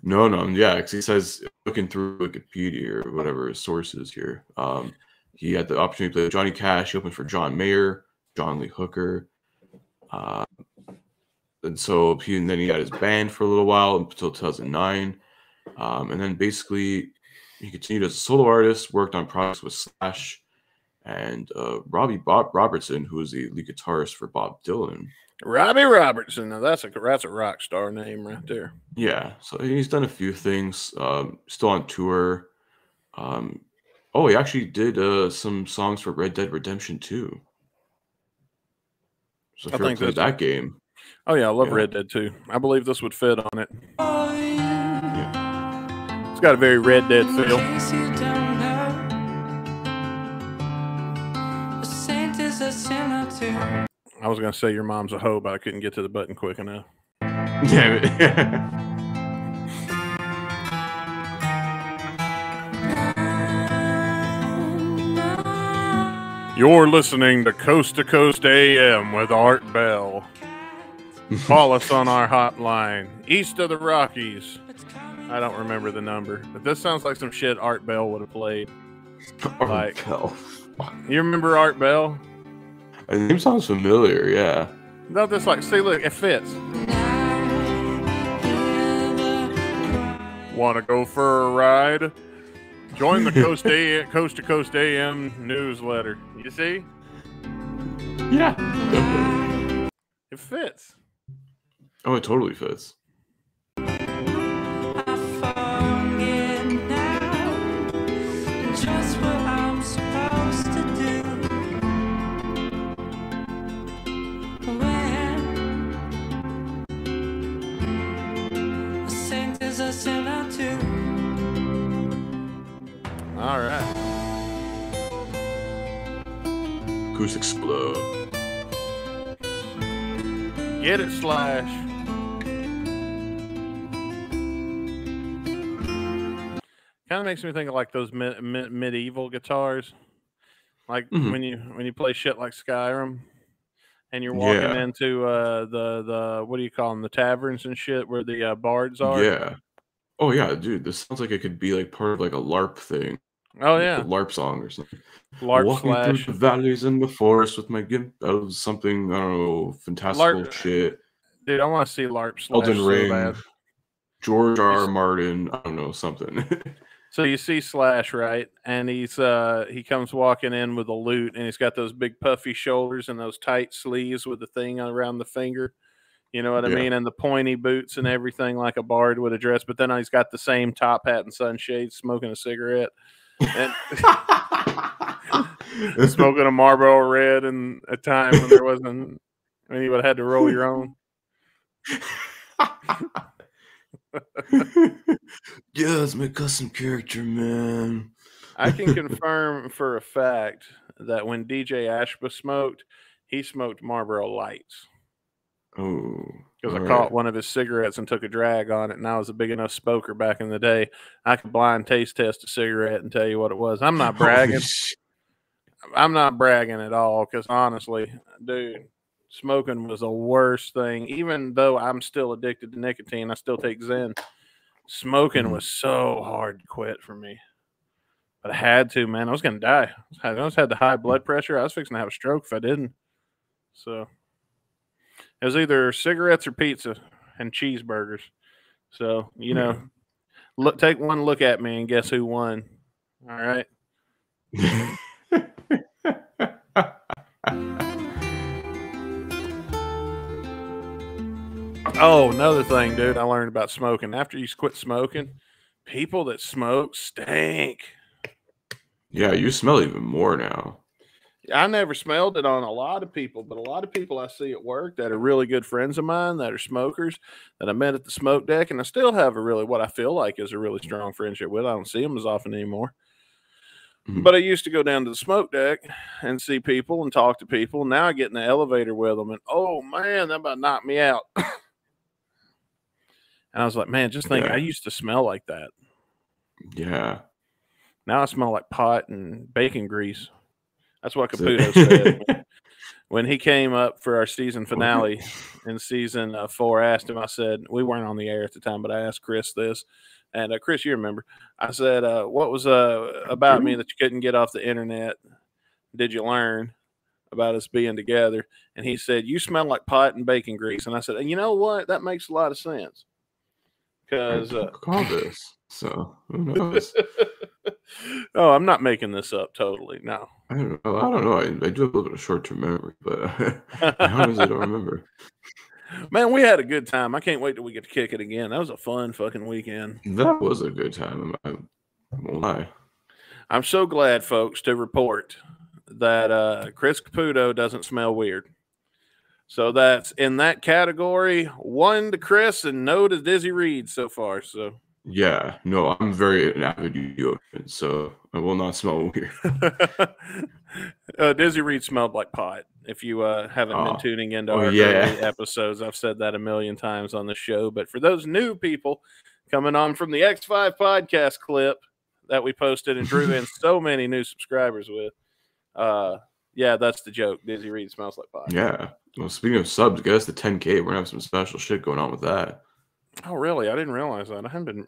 No. Yeah, because he says, looking through Wikipedia or whatever his source is here, he had the opportunity to play with Johnny Cash. He opened for John Mayer, John Lee Hooker. And so then he had his band for a little while until 2009. And then basically he continued as a solo artist, worked on projects with Slash and Robbie Robertson, who is the lead guitarist for Bob Dylan. Robbie Robertson. Now that's a rock star name right there. Yeah, so he's done a few things. Still on tour. He actually did some songs for Red Dead Redemption 2. So if you're playing that game. Oh yeah, I love Red Dead 2. I believe this would fit on it. Yeah. It's got a very Red Dead feel. I was gonna say your mom's a hoe, but I couldn't get to the button quick enough. Yeah. You're listening to Coast AM with Art Bell. Call us on our hotline, east of the Rockies. I don't remember the number, but this sounds like some shit Art Bell would have played. Art Bell. You remember Art Bell? The name sounds familiar, yeah. No, this see, look, it fits. Want to go for a ride? Join the Coast to Coast AM newsletter. You see? Yeah. It fits. Oh, it totally fits. All right. Goose explode. Get it, Slash. Kind of makes me think of like those medieval guitars, like when you play shit like Skyrim, and you're walking into the what do you call them, the taverns and shit where the bards are. Yeah. Oh yeah, dude. This sounds like it could be like part of like a LARP thing. Oh yeah, the LARP song or something. LARP Walking slash through the valleys and the forest with my gimp. That was something, I don't know, fantastical shit. Dude, I want to see LARP slash Elden Ring, so bad. George R. Martin, I don't know, something. So you see Slash, right? And he comes walking in with a lute, and he's got those big puffy shoulders and those tight sleeves with the thing around the finger. You know what I mean? And the pointy boots and everything like a bard would address. But then he's got the same top hat and sunshades, smoking a cigarette. And smoking a Marlboro Red in a time when there wasn't, when you would have had to roll your own. Yeah, it's my custom character, man. I can confirm for a fact that when DJ Ashba smoked, he smoked Marlboro Lights. Oh, because I caught one of his cigarettes and took a drag on it, and I was a big enough smoker back in the day. I could blind taste test a cigarette and tell you what it was. I'm not bragging. I'm not bragging at all, because honestly, dude, smoking was the worst thing. Even though I'm still addicted to nicotine, I still take Zen. Smoking was so hard to quit for me. But I had to, man. I was going to die. I almost had the high blood pressure. I was fixing to have a stroke if I didn't. So it was either cigarettes or pizza and cheeseburgers. So, you know, take one look at me and guess who won. All right. Oh, another thing, dude, I learned about smoking. After you quit smoking, people that smoke stink. Yeah, you smell even more now. I never smelled it on a lot of people, but a lot of people I see at work that are really good friends of mine that are smokers that I met at the smoke deck, and I still have a really, what I feel like is a really strong friendship with. I don't see them as often anymore. But I used to go down to the smoke deck and see people and talk to people. Now I get in the elevator with them, and oh man, that about knocked me out. And I was like, man, just think, I used to smell like that. Yeah. Now I smell like pot and bacon grease. That's what Caputo said. When he came up for our season finale in season 4, I asked him, I said, we weren't on the air at the time, but I asked Chris this. And Chris, you remember, I said, what was about me that you couldn't get off the internet? Did you learn about us being together? And he said, you smell like pot and bacon grease. And I said, you know what? That makes a lot of sense. Because call this. So who knows? Oh, I'm not making this up totally. No. I don't know. I do have a little bit of short-term memory, but I honestly don't remember. Man, we had a good time. I can't wait till we get to kick it again. That was a fun fucking weekend. That was a good time. I won't lie. I'm so glad, folks, to report that Chris Caputo doesn't smell weird. So that's in that category, 1 to Chris and no to Dizzy Reed so far. So yeah, no, I'm very an avid Ethiopian, so I will not smell weird. Dizzy Reed smelled like pot. If you haven't been tuning into our early episodes, I've said that a million times on the show. But for those new people coming on from the X5 podcast clip that we posted and drew in so many new subscribers with, yeah, that's the joke. Dizzy Reed smells like pot. Yeah. Well, speaking of subs, get us to 10K. We're gonna have some special shit going on with that. Oh, really? I didn't realize that. I haven't been.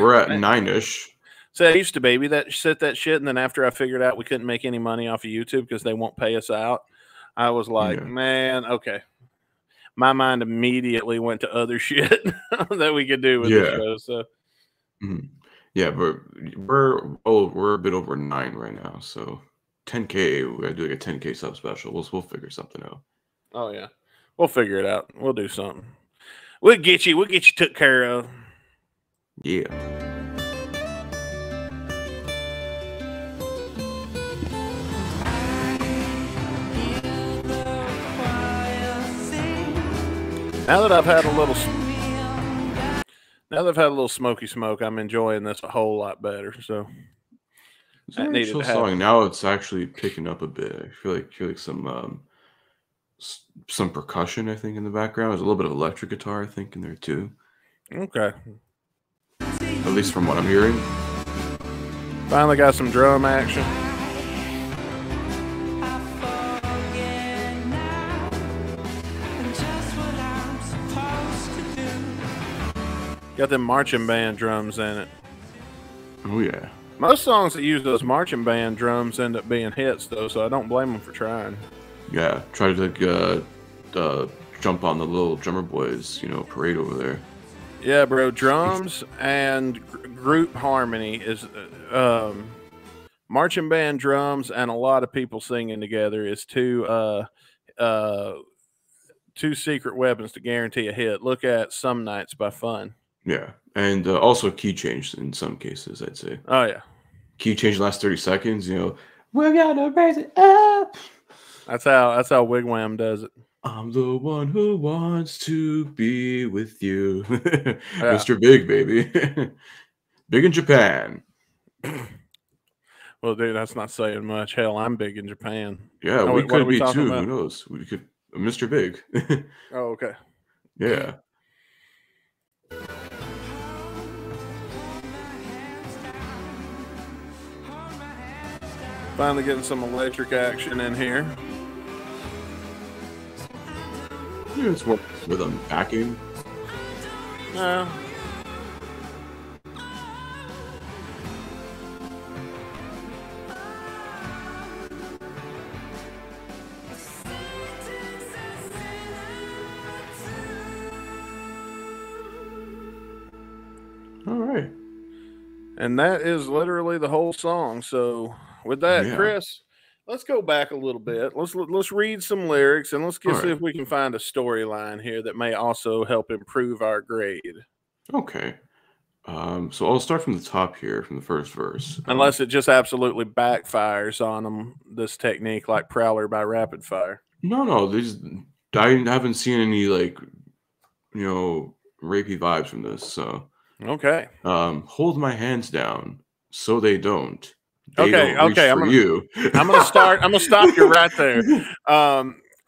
We're at 9-ish. So I used to baby that shit, and then after I figured out we couldn't make any money off of YouTube because they won't pay us out, I was like, man, okay. My mind immediately went to other shit that we could do with the show. So, yeah, but we're a bit over 9 right now. So 10K, we gotta do like a 10K sub special. We'll figure something out. Oh yeah, we'll figure it out. We'll do something. We'll get you took care of. Yeah. Now that I've had a little smoky smoke, I'm enjoying this a whole lot better. So it's an actual song. Now it's actually picking up a bit. I feel like some percussion, I think, in the background. There's a little bit of electric guitar, I think, in there too. Okay. At least from what I'm hearing. Finally got some drum action. Got them marching band drums in it. Oh yeah. Most songs that use those marching band drums end up being hits, though, so I don't blame them for trying. Yeah, try to jump on the little drummer boys, parade over there. Yeah, bro. Drums and group harmony is marching band drums and a lot of people singing together is two secret weapons to guarantee a hit. Look at Some Nights by Fun. Yeah, and also key change in some cases, I'd say. Oh yeah, key change the last 30 seconds. We're gonna raise it up. That's how Wigwam does it. I'm the one who wants to be with you, yeah. Mr. Big, baby. Big in Japan. Well, dude, that's not saying much. Hell, I'm big in Japan. Yeah, we could be too. About? Who knows? We could, Mr. Big. Oh, okay. Yeah. Finally getting some electric action in here. Yeah, it's more rhythm backing. No. All right. And that is literally the whole song. So with that, yeah. Chris, let's go back a little bit. Let's read some lyrics and let's see if we can find a storyline here that may also help improve our grade. Okay. So I'll start from the top here, from the first verse. Unless it just absolutely backfires on them, this technique like Prowler by Rapid Fire. No. I haven't seen any rapey vibes from this. So okay. Hold my hands down so they don't. Okay. I'm gonna stop you right there.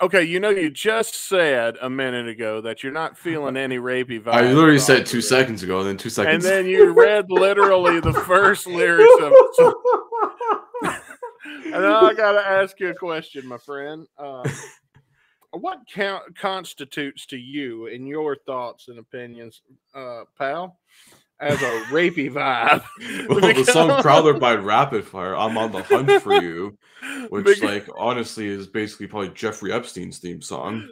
Okay, you just said a minute ago that you're not feeling any rapey vibes. I literally said 2 seconds ago, and then 2 seconds. And then you read literally the first lyrics of it. And now I gotta ask you a question, my friend. What constitutes to you, in your thoughts and opinions, pal, as a rapey vibe? Well, the song Prowler by Rapid Fire, I'm on the hunt for you, which honestly is basically probably Jeffrey Epstein's theme song.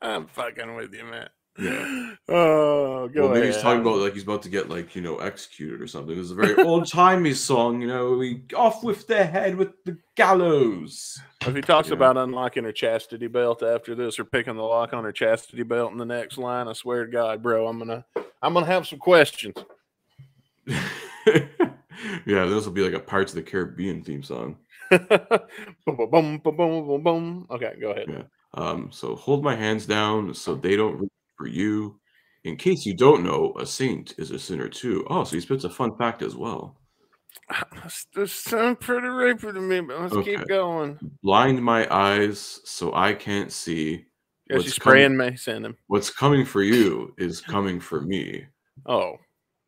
I'm fucking with you, man. Yeah. Oh, go ahead. Maybe he's talking about he's about to get executed or something. It's a very old-timey song, we off with their head with the gallows. If he talks about unlocking her chastity belt after this or picking the lock on her chastity belt in the next line, I swear to God, bro, I'm gonna have some questions. Yeah, this will be like a Pirates of the Caribbean theme song. Boom, boom, boom, boom, boom. Okay, go ahead. Yeah. So hold my hands down so they don't reach for you. In case you don't know, a saint is a sinner too. Oh, so he spits a fun fact as well. This sounds pretty rapey to me, but let's keep going. Blind my eyes so I can't see. Yeah, she's spraying mace in him. What's coming for you is coming for me. Oh.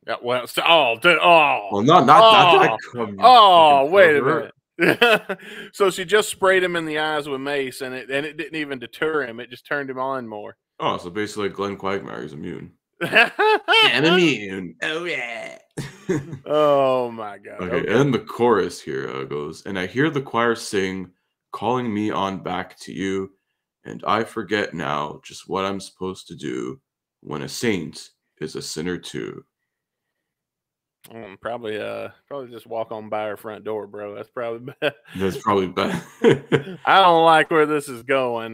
Yeah, well, well, not that. Oh, wait a minute. So she just sprayed him in the eyes with mace, and it didn't even deter him. It just turned him on more. Oh, so basically, Glenn Quagmire's immune. I'm immune. Oh yeah. Oh my God. Okay, and the chorus here goes, and I hear the choir sing, calling me on back to you, and I forget now just what I'm supposed to do when a saint is a sinner too. Probably just walk on by her front door, bro. That's probably bad. That's probably bad. I don't like where this is going.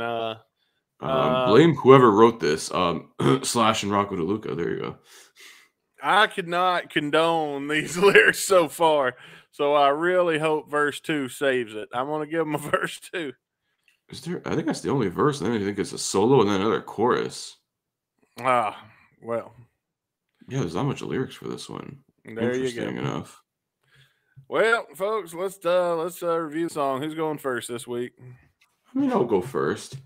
Blame whoever wrote this. Slash and Rocco DeLuca. There you go. I could not condone these lyrics so far, so I really hope verse 2 saves it. I'm gonna give them a verse 2. Is there? I think that's the only verse. And then I think it's a solo and then another chorus. Well. Yeah, there's not much lyrics for this one. There you go. Enough. Well, folks, let's review the song. Who's going first this week? I mean, I'll go first.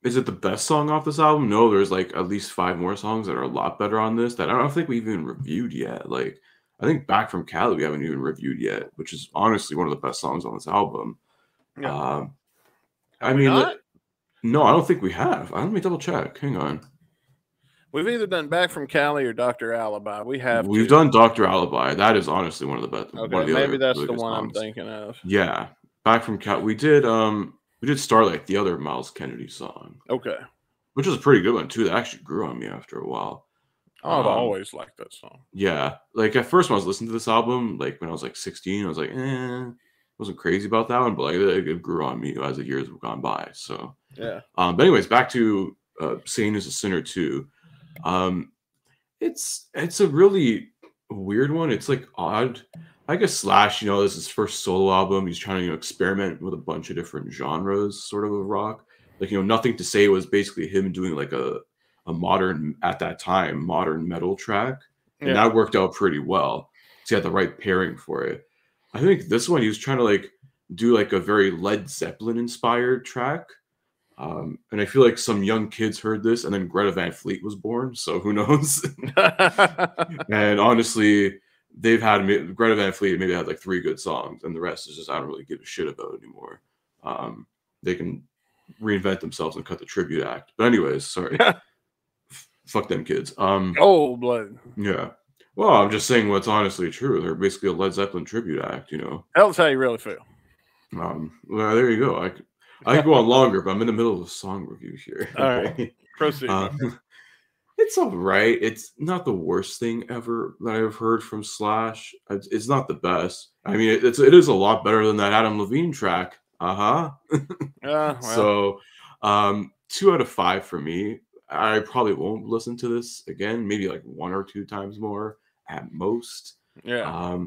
Is it the best song off this album? No, there's at least 5 more songs that are a lot better on this that I don't think we've even reviewed yet. I think Back from Cali we haven't even reviewed yet, which is honestly one of the best songs on this album. Yeah. I mean, no, I don't think we have. Let me double check. Hang on. We've either done Back from Cali or Dr. Alibi. We've done Dr. Alibi. That is honestly one of the best. Okay, one of the maybe that's really the one songs. I'm thinking of. Yeah, Back from Cali. We did Starlight, the other Miles Kennedy song. Okay, which was a pretty good one too. That actually grew on me after a while. I've always liked that song. Yeah, like at first when I was listening to this album, like when I was like 16, I was like, wasn't crazy about that one, but like it grew on me as the years have gone by. So yeah. But anyways, back to Sane is a Sinner too. It's a really weird one. It's like odd. I guess Slash, this is his first solo album. He's trying to experiment with a bunch of different genres, sort of rock. Like Nothing to Say was basically him doing like a modern, at that time, modern metal track, and that worked out pretty well. So he had the right pairing for it. I think this one he was trying to like do like a very Led Zeppelin inspired track. And I feel like some young kids heard this, and then Greta Van Fleet was born. So who knows? And honestly, Greta Van Fleet maybe had like 3 good songs, and the rest is just I don't really give a shit about anymore. They can reinvent themselves and cut the tribute act. But anyways, sorry. Fuck them kids. Cold blood. Yeah. Well, I'm just saying what's honestly true. They're basically a Led Zeppelin tribute act, That's how you really feel. Well, there you go. I could go on longer, but I'm in the middle of a song review here. All right. Proceed. It's all right. It's not the worst thing ever that I've heard from Slash. It's not the best. I mean, it is a lot better than that Adam Levine track. Well. So, 2 out of 5 for me. I probably won't listen to this again. Maybe like 1 or 2 times more at most. Yeah.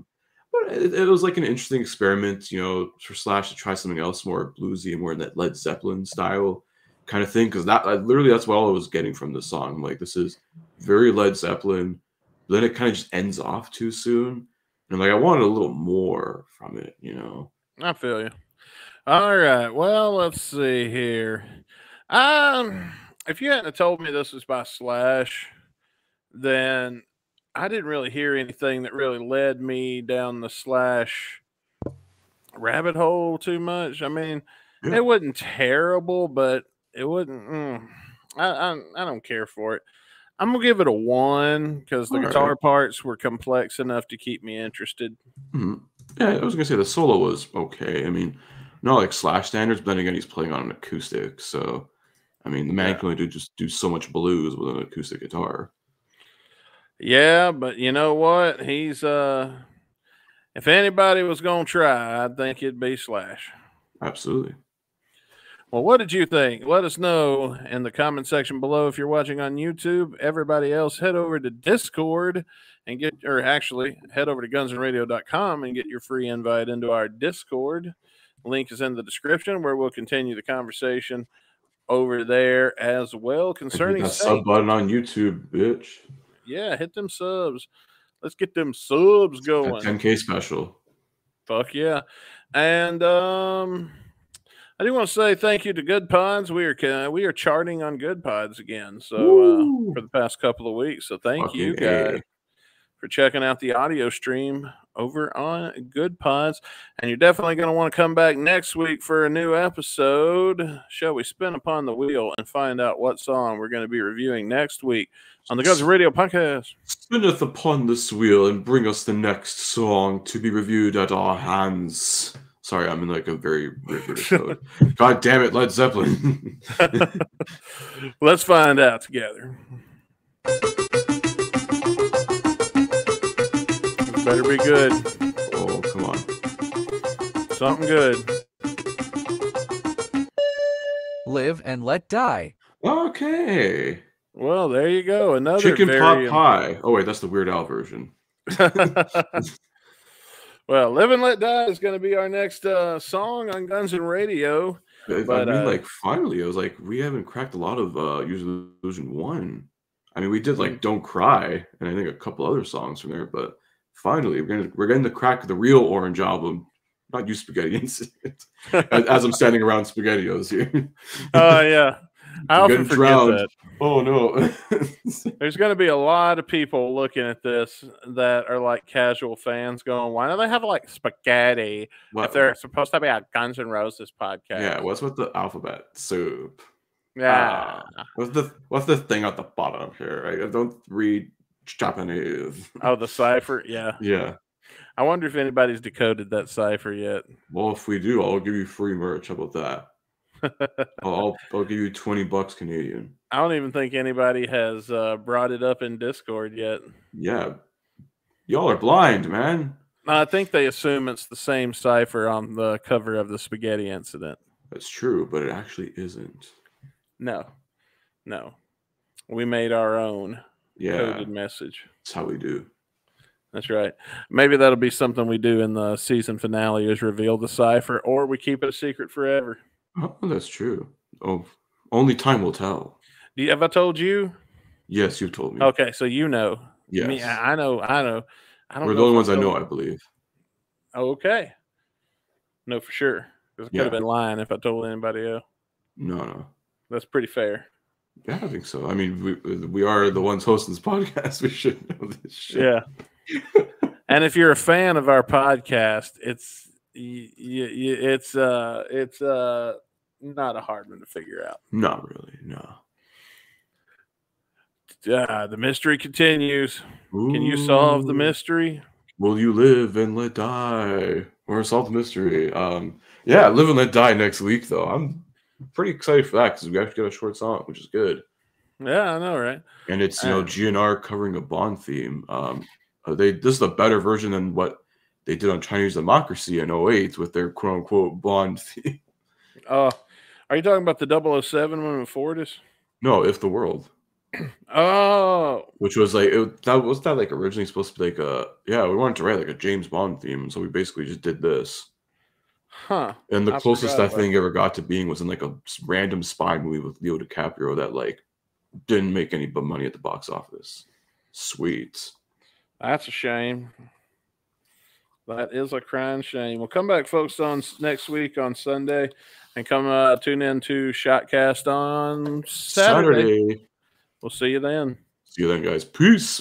But it was like an interesting experiment, for Slash to try something else more bluesy and more in that Led Zeppelin style kind of thing. Because that's what all I was getting from the song. I'm like, this is very Led Zeppelin. Then it kind of just ends off too soon. And like, I wanted a little more from it, I feel you. All right. Well, let's see here. If you hadn't told me this was by Slash, then I didn't really hear anything that really led me down the Slash rabbit hole too much. I mean, it wasn't terrible, but it wouldn't. I don't care for it. I'm gonna give it a 1 because the guitar parts were complex enough to keep me interested. Mm-hmm. Yeah, I was gonna say the solo was okay. I mean, not like Slash standards, but then again, he's playing on an acoustic, so I mean, the man can only do so much blues with an acoustic guitar. Yeah, but you know what? He's if anybody was gonna try, I think it'd be Slash. Absolutely. Well, what did you think? Let us know in the comment section below if you're watching on YouTube. Everybody else, head over to Discord and head over to gunsandradio.com and get your free invite into our Discord. Link is in the description where we'll continue the conversation over there as well concerning that sub button on YouTube, bitch. Yeah, hit them subs. Let's get them subs going. That 10K special. Fuck yeah. And I do want to say thank you to Good Pods. We are charting on Good Pods again. So for the past couple of weeks. So thank you guys for checking out the audio stream over on Good Pods. And you're definitely going to want to come back next week for a new episode. Shall we spin upon the wheel and find out what song we're going to be reviewing next week on the Guns Radio podcast? Spinneth upon this wheel and bring us the next song to be reviewed at our hands. Sorry, I'm in like a very British mode. God damn it, Led Zeppelin. Let's find out together. Better be good. Oh, come on. Something good. Live and Let Die. Okay. Well, there you go. Another Chicken pot pie. Oh, wait, that's the Weird Al version. Well, Live and Let Die is going to be our next song on Guns and Radio. But, I mean, finally, I was like, we haven't cracked a lot of Use Illusion 1. I mean, we did like Don't Cry, and I think a couple other songs from there, but finally, we're getting to crack the real Orange album, not You Spaghetti Incident, as I'm standing around SpaghettiOs here. Oh, yeah. I often forget that. Oh, no. There's going to be a lot of people looking at this that are like casual fans going, why do they have like spaghetti if they're supposed to be a Guns N' Roses podcast? Yeah, what's with the alphabet soup? Yeah. What's the thing at the bottom here? I don't read Japanese. Oh, the cipher. Yeah. Yeah. I wonder if anybody's decoded that cipher yet. Well, if we do, I'll give you free merch. How about that? I'll give you $20 Canadian. I don't even think anybody has brought it up in Discord yet. Yeah. Y'all are blind, man. I think they assume it's the same cipher on the cover of the Spaghetti Incident. That's true, but it actually isn't. No. We made our own coded message. That's how we do. That's right. Maybe that'll be something we do in the season finale is reveal the cipher, or we keep it a secret forever. Oh, that's true. Oh, only time will tell. Have I told you? Yes, you told me. Okay, so you know. Yes. Me, I know. I don't We're the only ones I know, I believe. Oh, okay. No, for sure. Because I could have been lying if I told anybody else. No. That's pretty fair. Yeah, I think so. I mean, we are the ones hosting this podcast. We should know this shit. Yeah. And if you're a fan of our podcast, it's not a hard one to figure out. Not really, no. The mystery continues. Ooh. Can you solve the mystery? Will you live and let die? Or solve the mystery? Yeah, live and let die next week, though. I'm pretty excited for that because we actually got a short song, which is good. Yeah, I know, right? And it's GNR covering a Bond theme. This is a better version than what they did on Chinese Democracy in 2008 with their quote unquote Bond theme. Are you talking about the 007 one with Fortis? No, If the World. Oh, which was like that like originally supposed to be like we wanted to write like a James Bond theme, so we basically just did this. Huh. And the closest that thing ever got to being was in like a random spy movie with Leo DiCaprio that like didn't make any money at the box office. Sweet. That's a shame. That is a crying shame. We'll come back, folks, on next week on Sunday, and come tune in to Shotcast on Saturday. We'll see you then. See you then, guys. Peace.